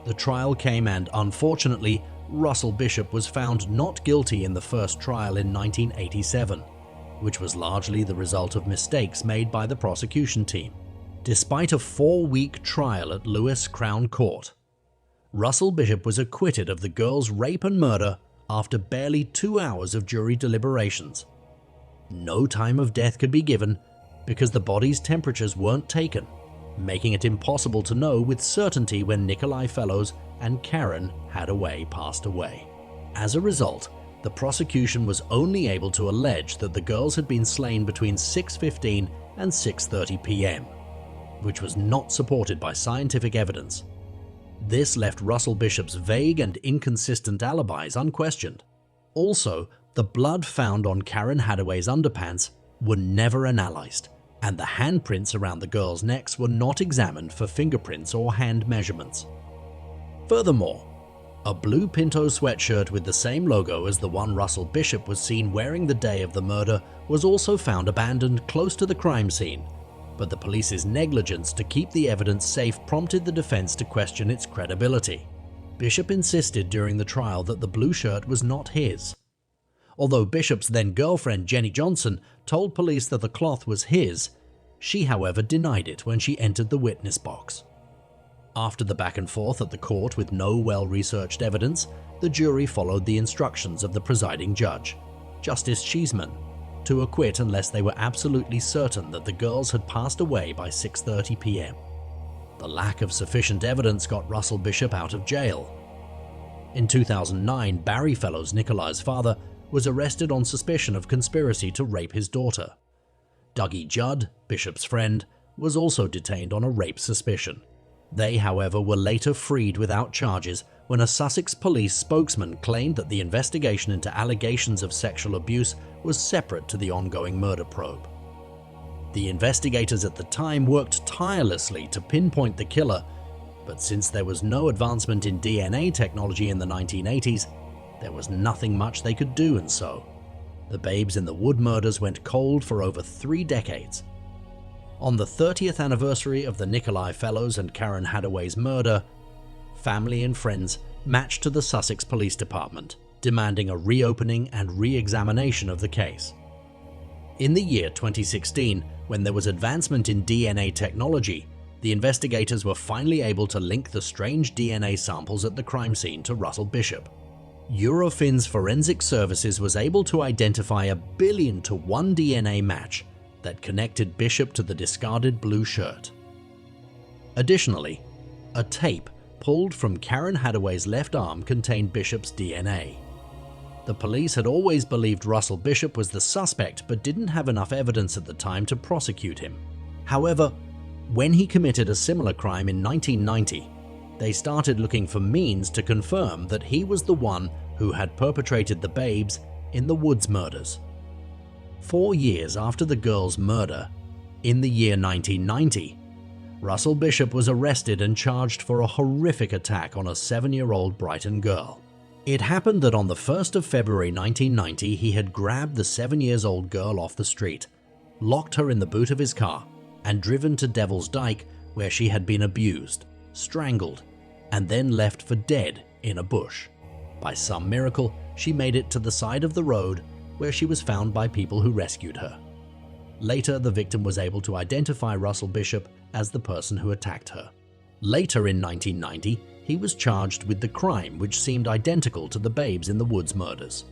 The trial came and, unfortunately, Russell Bishop was found not guilty in the first trial in 1987, which was largely the result of mistakes made by the prosecution team. Despite a 4-week trial at Lewis Crown Court, Russell Bishop was acquitted of the girls' rape and murder after barely 2 hours of jury deliberations. No time of death could be given because the body's temperatures weren't taken, making it impossible to know with certainty when Nikolai Fellows and Karen Hadaway passed away. As a result, the prosecution was only able to allege that the girls had been slain between 6:15 and 6:30 p.m., which was not supported by scientific evidence. This left Russell Bishop's vague and inconsistent alibis unquestioned. Also, the blood found on Karen Hadaway's underpants were never analyzed, and the handprints around the girls' necks were not examined for fingerprints or hand measurements. Furthermore, a blue Pinto sweatshirt with the same logo as the one Russell Bishop was seen wearing the day of the murder was also found abandoned close to the crime scene, but the police's negligence to keep the evidence safe prompted the defense to question its credibility. Bishop insisted during the trial that the blue shirt was not his. Although Bishop's then-girlfriend Jenny Johnson told police that the cloth was his, she however denied it when she entered the witness box. After the back and forth at the court with no well-researched evidence, the jury followed the instructions of the presiding judge, Justice Cheeseman, to acquit unless they were absolutely certain that the girls had passed away by 6:30 p.m. The lack of sufficient evidence got Russell Bishop out of jail. In 2009, Barry Fellows, Nikolai's father, was arrested on suspicion of conspiracy to rape his daughter. Dougie Judd, Bishop's friend, was also detained on a rape suspicion. They, however, were later freed without charges when a Sussex police spokesman claimed that the investigation into allegations of sexual abuse was separate to the ongoing murder probe. The investigators at the time worked tirelessly to pinpoint the killer, but since there was no advancement in DNA technology in the 1980s, there was nothing much they could do, and so the Babes in the Wood murders went cold for over 3 decades. On the 30th anniversary of the Nikolai Fellows and Karen Hadaway's murder, family and friends marched to the Sussex Police Department, demanding a reopening and re-examination of the case. In the year 2016, when there was advancement in DNA technology, the investigators were finally able to link the strange DNA samples at the crime scene to Russell Bishop. Eurofin's Forensic Services was able to identify a 1,000,000,000-to-1 DNA match that connected Bishop to the discarded blue shirt. Additionally, a tape pulled from Karen Hadaway's left arm contained Bishop's DNA. The police had always believed Russell Bishop was the suspect but didn't have enough evidence at the time to prosecute him. However, when he committed a similar crime in 1990, they started looking for means to confirm that he was the one who had perpetrated the Babes in the Woods murders. 4 years after the girls' murder, in the year 1990, Russell Bishop was arrested and charged for a horrific attack on a 7-year-old Brighton girl. It happened that on the 1st of February 1990, he had grabbed the 7-year-old girl off the street, locked her in the boot of his car, and driven to Devil's Dyke, where she had been abused, strangled, and then left for dead in a bush. By some miracle, she made it to the side of the road, where she was found by people who rescued her. Later, the victim was able to identify Russell Bishop as the person who attacked her. Later in 1990, he was charged with the crime which seemed identical to the Babes in the Woods murders.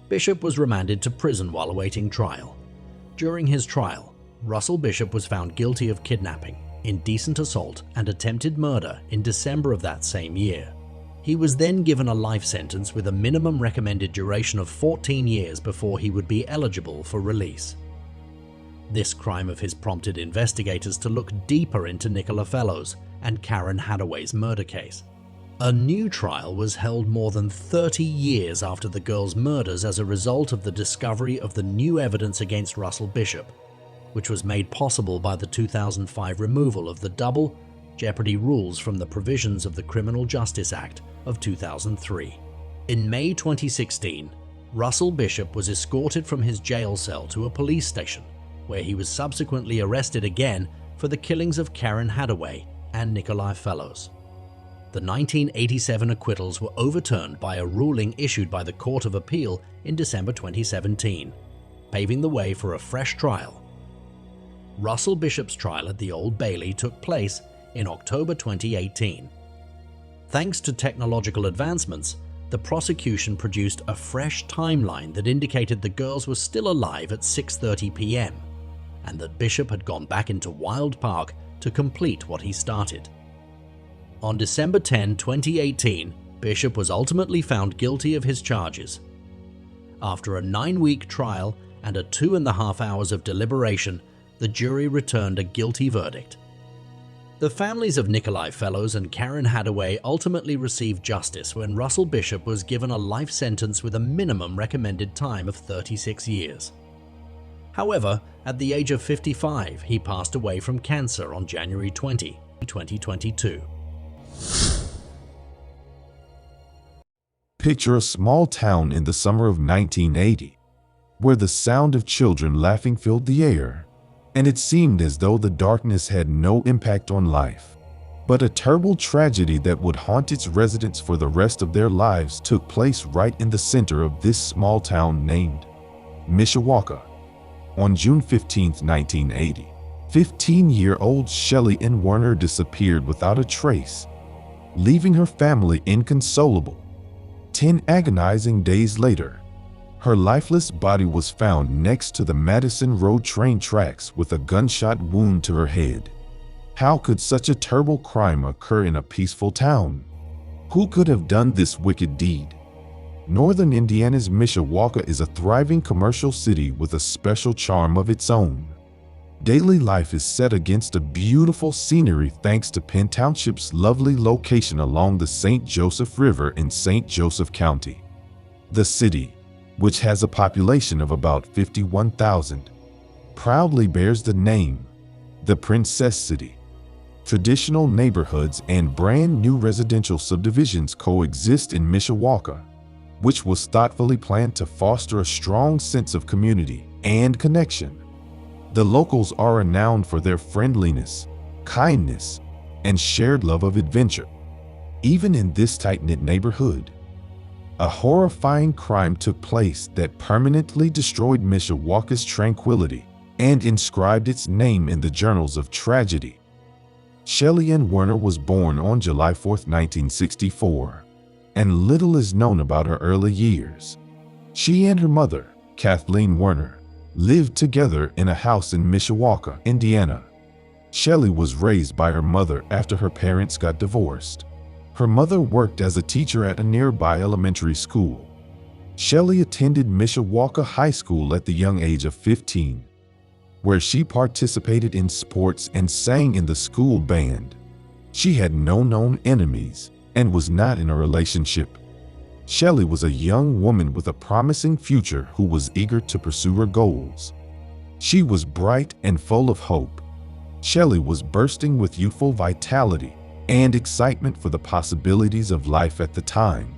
Bishop was remanded to prison while awaiting trial. During his trial, Russell Bishop was found guilty of kidnapping, indecent assault, and attempted murder in December of that same year. He was then given a life sentence with a minimum recommended duration of 14 years before he would be eligible for release. This crime of his prompted investigators to look deeper into Nicola Fellows and Karen Hadaway's murder case. A new trial was held more than 30 years after the girls' murders as a result of the discovery of the new evidence against Russell Bishop, which was made possible by the 2005 removal of the double jeopardy rules from the provisions of the Criminal Justice Act of 2003. In May 2016, Russell Bishop was escorted from his jail cell to a police station, where he was subsequently arrested again for the killings of Karen Hadaway and Nikolai Fellows. The 1987 acquittals were overturned by a ruling issued by the Court of Appeal in December 2017, paving the way for a fresh trial. Russell Bishop's trial at the Old Bailey took place in October 2018. Thanks to technological advancements, the prosecution produced a fresh timeline that indicated the girls were still alive at 6:30 p.m. and that Bishop had gone back into Wild Park to complete what he started. On December 10, 2018, Bishop was ultimately found guilty of his charges. After a 9-week trial and a 2.5 hours of deliberation, the jury returned a guilty verdict. The families of Nikolai Fellows and Karen Hadaway ultimately received justice when Russell Bishop was given a life sentence with a minimum recommended time of 36 years. However, at the age of 55, he passed away from cancer on January 20, 2022. Picture a small town in the summer of 1980, where the sound of children laughing filled the air, and it seemed as though the darkness had no impact on life. But a terrible tragedy that would haunt its residents for the rest of their lives took place right in the center of this small town named Mishawaka. On June 15, 1980, 15-year-old Shelly Warner disappeared without a trace, leaving her family inconsolable. 10 agonizing days later, her lifeless body was found next to the Madison Road train tracks with a gunshot wound to her head. How could such a terrible crime occur in a peaceful town? Who could have done this wicked deed? Northern Indiana's Mishawaka is a thriving commercial city with a special charm of its own. Daily life is set against a beautiful scenery thanks to Penn Township's lovely location along the St. Joseph River in St. Joseph County. The city, which has a population of about 51,000, proudly bears the name, the Princess City. Traditional neighborhoods and brand new residential subdivisions coexist in Mishawaka, which was thoughtfully planned to foster a strong sense of community and connection. The locals are renowned for their friendliness, kindness, and shared love of adventure. Even in this tight-knit neighborhood, a horrifying crime took place that permanently destroyed Mishawaka's tranquility and inscribed its name in the journals of tragedy. Shelly Warner was born on July 4, 1964, and little is known about her early years. She and her mother, Kathleen Warner, lived together in a house in Mishawaka, Indiana. Shelly was raised by her mother after her parents got divorced. Her mother worked as a teacher at a nearby elementary school. Shelly attended Mishawaka High School at the young age of 15, where she participated in sports and sang in the school band. She had no known enemies and was not in a relationship. Shelly was a young woman with a promising future who was eager to pursue her goals. She was bright and full of hope. Shelly was bursting with youthful vitality and excitement for the possibilities of life at the time.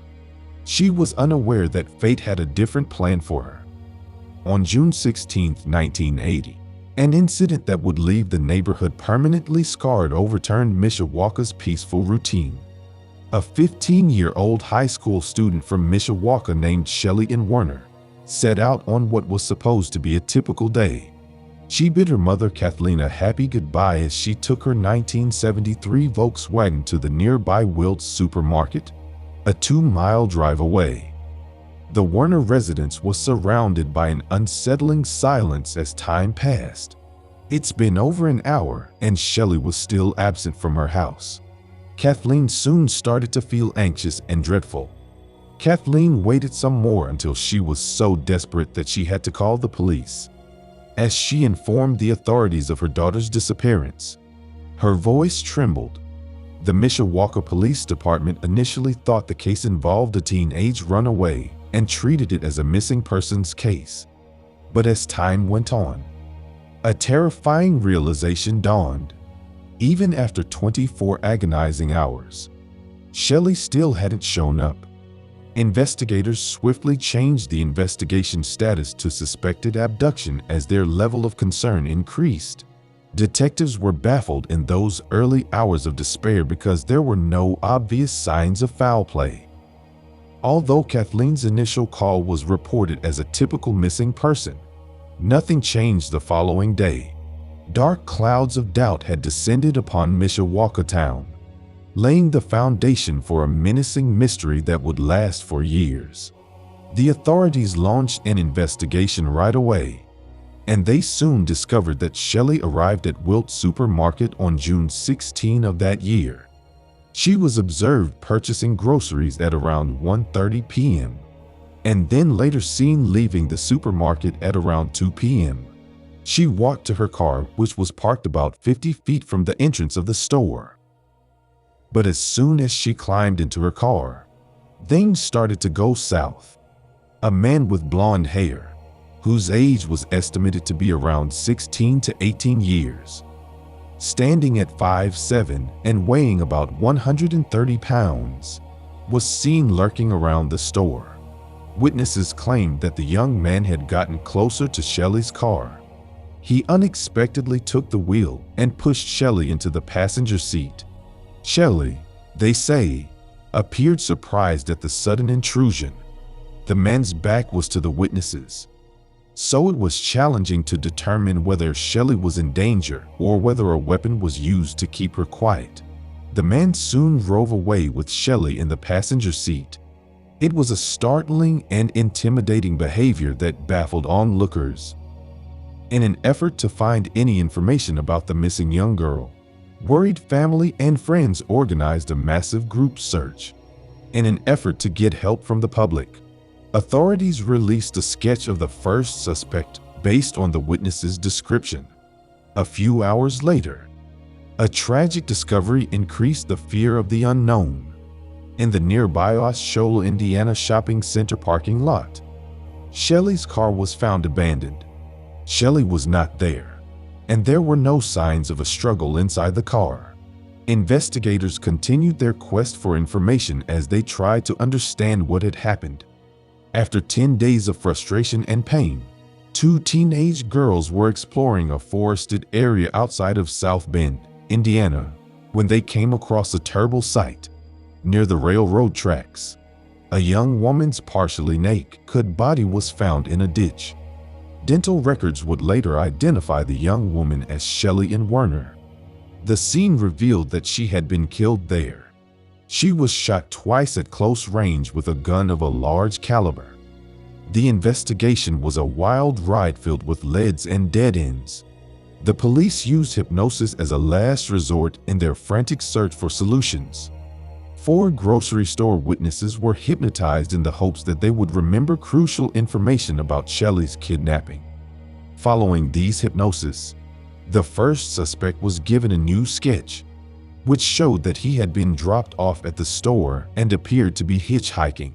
She was unaware that fate had a different plan for her. On June 16, 1980, an incident that would leave the neighborhood permanently scarred overturned Mishawaka's peaceful routine. A 15-year-old high school student from Mishawaka named Shelly Warner set out on what was supposed to be a typical day. She bid her mother Kathleen a happy goodbye as she took her 1973 Volkswagen to the nearby Wilt's supermarket, a 2-mile drive away. The Warner residence was surrounded by an unsettling silence as time passed. It's been over an hour and Shelly was still absent from her house. Kathleen soon started to feel anxious and dreadful. Kathleen waited some more until she was so desperate that she had to call the police. As she informed the authorities of her daughter's disappearance, her voice trembled. The Mishawaka Police Department initially thought the case involved a teenage runaway and treated it as a missing persons case. But as time went on, a terrifying realization dawned. Even after 24 agonizing hours, Shelly still hadn't shown up. Investigators swiftly changed the investigation status to suspected abduction as their level of concern increased. Detectives were baffled in those early hours of despair because there were no obvious signs of foul play. Although Kathleen's initial call was reported as a typical missing person, nothing changed the following day. Dark clouds of doubt had descended upon Mishawaka town, laying the foundation for a menacing mystery that would last for years. The authorities launched an investigation right away, and they soon discovered that Shelly arrived at Wilt Supermarket on June 16 of that year. She was observed purchasing groceries at around 1:30 p.m. and then later seen leaving the supermarket at around 2 p.m. She walked to her car, which was parked about 50 feet from the entrance of the store. But as soon as she climbed into her car, things started to go south. A man with blonde hair, whose age was estimated to be around 16 to 18 years, standing at 5'7" and weighing about 130 pounds, was seen lurking around the store. Witnesses claimed that the young man had gotten closer to Shelly's car. He unexpectedly took the wheel and pushed Shelly into the passenger seat. Shelly, they say, appeared surprised at the sudden intrusion. The man's back was to the witnesses, so it was challenging to determine whether Shelly was in danger or whether a weapon was used to keep her quiet. The man soon drove away with Shelly in the passenger seat. It was a startling and intimidating behavior that baffled onlookers. In an effort to find any information about the missing young girl, worried family and friends organized a massive group search. In an effort to get help from the public, authorities released a sketch of the first suspect based on the witness's description. A few hours later, a tragic discovery increased the fear of the unknown. In the nearby Osceola, Indiana shopping center parking lot, Shelly's car was found abandoned. Shelly was not there, and there were no signs of a struggle inside the car. Investigators continued their quest for information as they tried to understand what had happened. After 10 days of frustration and pain, 2 teenage girls were exploring a forested area outside of South Bend, Indiana, when they came across a terrible sight. Near the railroad tracks, a young woman's partially naked body was found in a ditch. Dental records would later identify the young woman as Shelly Warner. The scene revealed that she had been killed there. She was shot twice at close range with a gun of a large caliber. The investigation was a wild ride filled with leads and dead ends. The police used hypnosis as a last resort in their frantic search for solutions. 4 grocery store witnesses were hypnotized in the hopes that they would remember crucial information about Shelly's kidnapping. Following these hypnosis, the first suspect was given a new sketch, which showed that he had been dropped off at the store and appeared to be hitchhiking.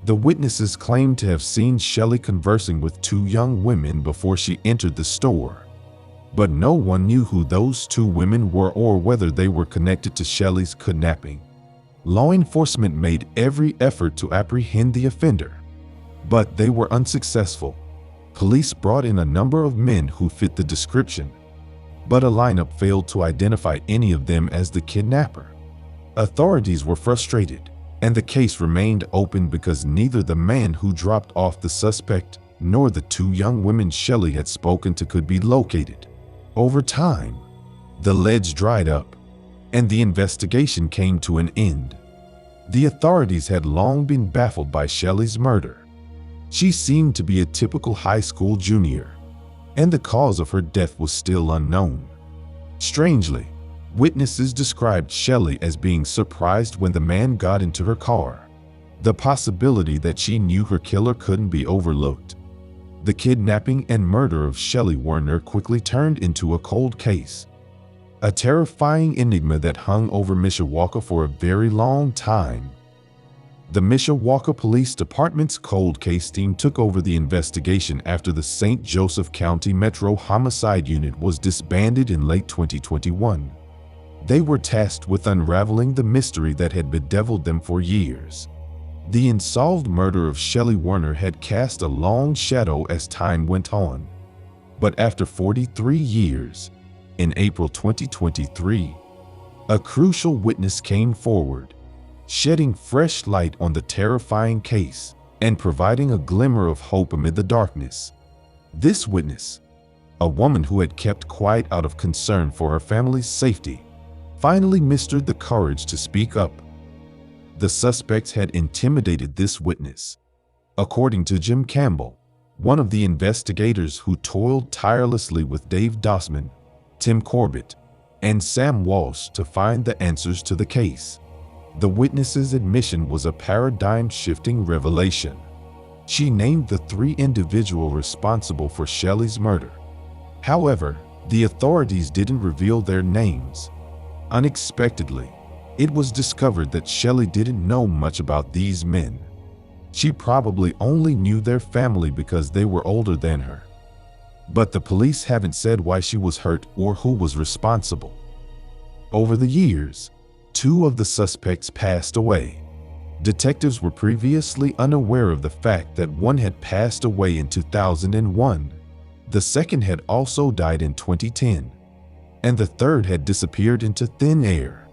The witnesses claimed to have seen Shelly conversing with 2 young women before she entered the store, but no one knew who those 2 women were or whether they were connected to Shelly's kidnapping. Law enforcement made every effort to apprehend the offender, but they were unsuccessful. Police brought in a number of men who fit the description, but a lineup failed to identify any of them as the kidnapper. Authorities were frustrated, and the case remained open because neither the man who dropped off the suspect nor the 2 young women Shelly had spoken to could be located. Over time, the leads dried up, and the investigation came to an end. The authorities had long been baffled by Shelly's murder. She seemed to be a typical high school junior, and the cause of her death was still unknown. Strangely, Witnesses described Shelly as being surprised when the man got into her car. The possibility that she knew her killer couldn't be overlooked. The kidnapping and murder of Shelly Warner quickly turned into a cold case, a terrifying enigma that hung over Mishawaka for a very long time. The Mishawaka Police Department's cold case team took over the investigation after the St. Joseph County Metro Homicide Unit was disbanded in late 2021. They were tasked with unraveling the mystery that had bedeviled them for years. The unsolved murder of Shelly Warner had cast a long shadow as time went on. But after 43 years, in April 2023, a crucial witness came forward, shedding fresh light on the terrifying case and providing a glimmer of hope amid the darkness. This witness, a woman who had kept quiet out of concern for her family's safety, finally mustered the courage to speak up. The suspects had intimidated this witness. According to Jim Campbell, one of the investigators who toiled tirelessly with Dave Dossman, Tim Corbett, and Sam Walsh to find the answers to the case. The witness's admission was a paradigm-shifting revelation. She named the 3 individuals responsible for Shelly's murder. However, the authorities didn't reveal their names. Unexpectedly, it was discovered that Shelly didn't know much about these men. She probably only knew their family because they were older than her. But the police haven't said why she was hurt or who was responsible. Over the years, 2 of the suspects passed away. Detectives were previously unaware of the fact that one had passed away in 2001. The second had also died in 2010. And the third had disappeared into thin air.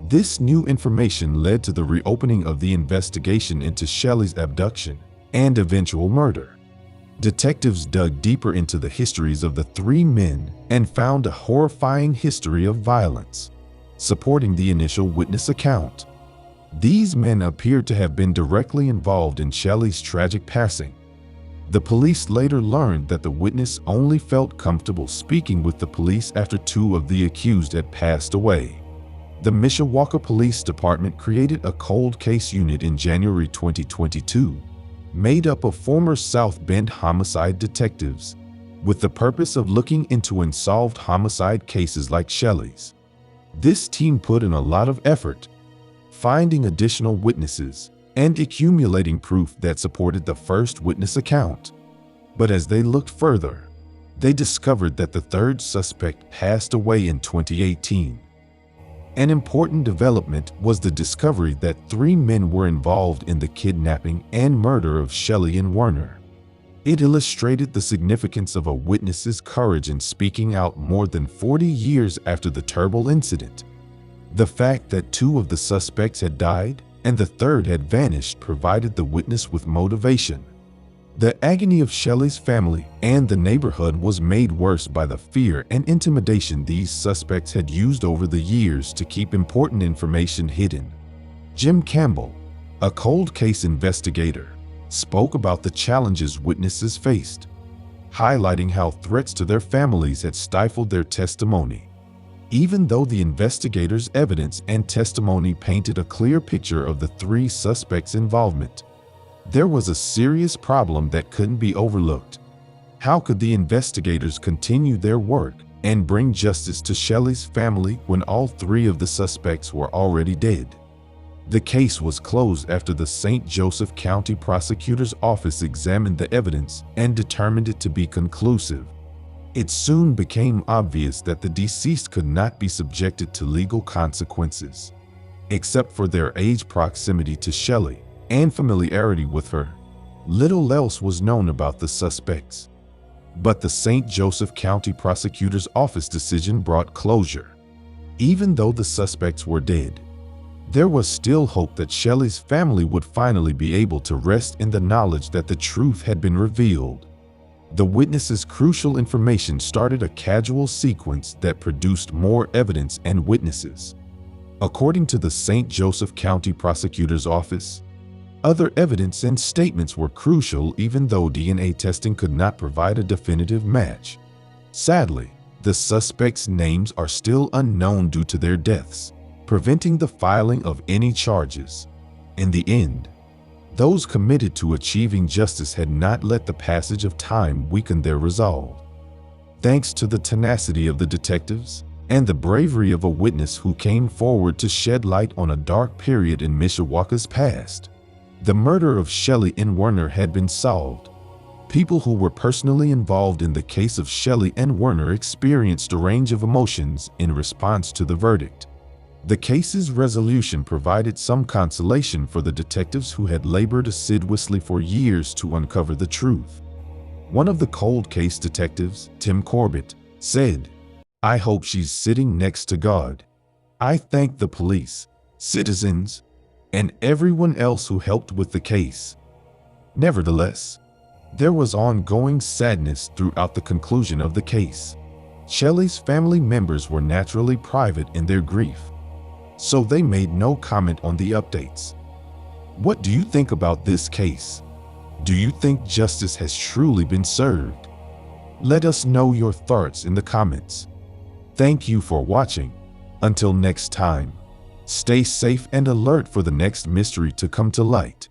This new information led to the reopening of the investigation into Shelly's abduction and eventual murder. Detectives dug deeper into the histories of the 3 men and found a horrifying history of violence, supporting the initial witness account. These men appeared to have been directly involved in Shelly's tragic passing. The police later learned that the witness only felt comfortable speaking with the police after 2 of the accused had passed away. The Mishawaka Police Department created a cold case unit in January 2022, made up of former South Bend homicide detectives, with the purpose of looking into unsolved homicide cases like Shelly's. This team put in a lot of effort, finding additional witnesses and accumulating proof that supported the first witness account. But as they looked further, they discovered that the third suspect passed away in 2018. An important development was the discovery that 3 men were involved in the kidnapping and murder of Shelly and Warner. It illustrated the significance of a witness's courage in speaking out more than 40 years after the terrible incident. The fact that 2 of the suspects had died and the third had vanished provided the witness with motivation. The agony of Shelly's family and the neighborhood was made worse by the fear and intimidation these suspects had used over the years to keep important information hidden. Jim Campbell, a cold case investigator, spoke about the challenges witnesses faced, highlighting how threats to their families had stifled their testimony. Even though the investigators' evidence and testimony painted a clear picture of the 3 suspects' involvement, there was a serious problem that couldn't be overlooked. How could the investigators continue their work and bring justice to Shelly's family when all 3 of the suspects were already dead? The case was closed after the St. Joseph County Prosecutor's Office examined the evidence and determined it to be conclusive. It soon became obvious that the deceased could not be subjected to legal consequences. Except for their age proximity to Shelly and familiarity with her, little else was known about the suspects. But the St. Joseph County Prosecutor's Office decision brought closure. Even though the suspects were dead, there was still hope that Shelly's family would finally be able to rest in the knowledge that the truth had been revealed. The witnesses' crucial information started a causal sequence that produced more evidence and witnesses. According to the St. Joseph County Prosecutor's Office, other evidence and statements were crucial even though DNA testing could not provide a definitive match. Sadly, The suspects' names are still unknown due to their deaths, preventing the filing of any charges. In the end, those committed to achieving justice had not let the passage of time weaken their resolve. Thanks to the tenacity of the detectives and the bravery of a witness who came forward to shed light on a dark period in Mishawaka's past, the murder of Shelly Warner had been solved. People who were personally involved in the case of Shelly Warner experienced a range of emotions in response to the verdict. The case's resolution provided some consolation for the detectives who had labored assiduously for years to uncover the truth. One of the cold case detectives, Tim Corbett, said, "I hope she's sitting next to God. I thank the police, citizens, and everyone else who helped with the case." Nevertheless, there was ongoing sadness throughout the conclusion of the case. Shelly's family members were naturally private in their grief, so they made no comment on the updates. What do you think about this case? Do you think justice has truly been served? Let us know your thoughts in the comments. Thank you for watching. Until next time, stay safe and alert for the next mystery to come to light.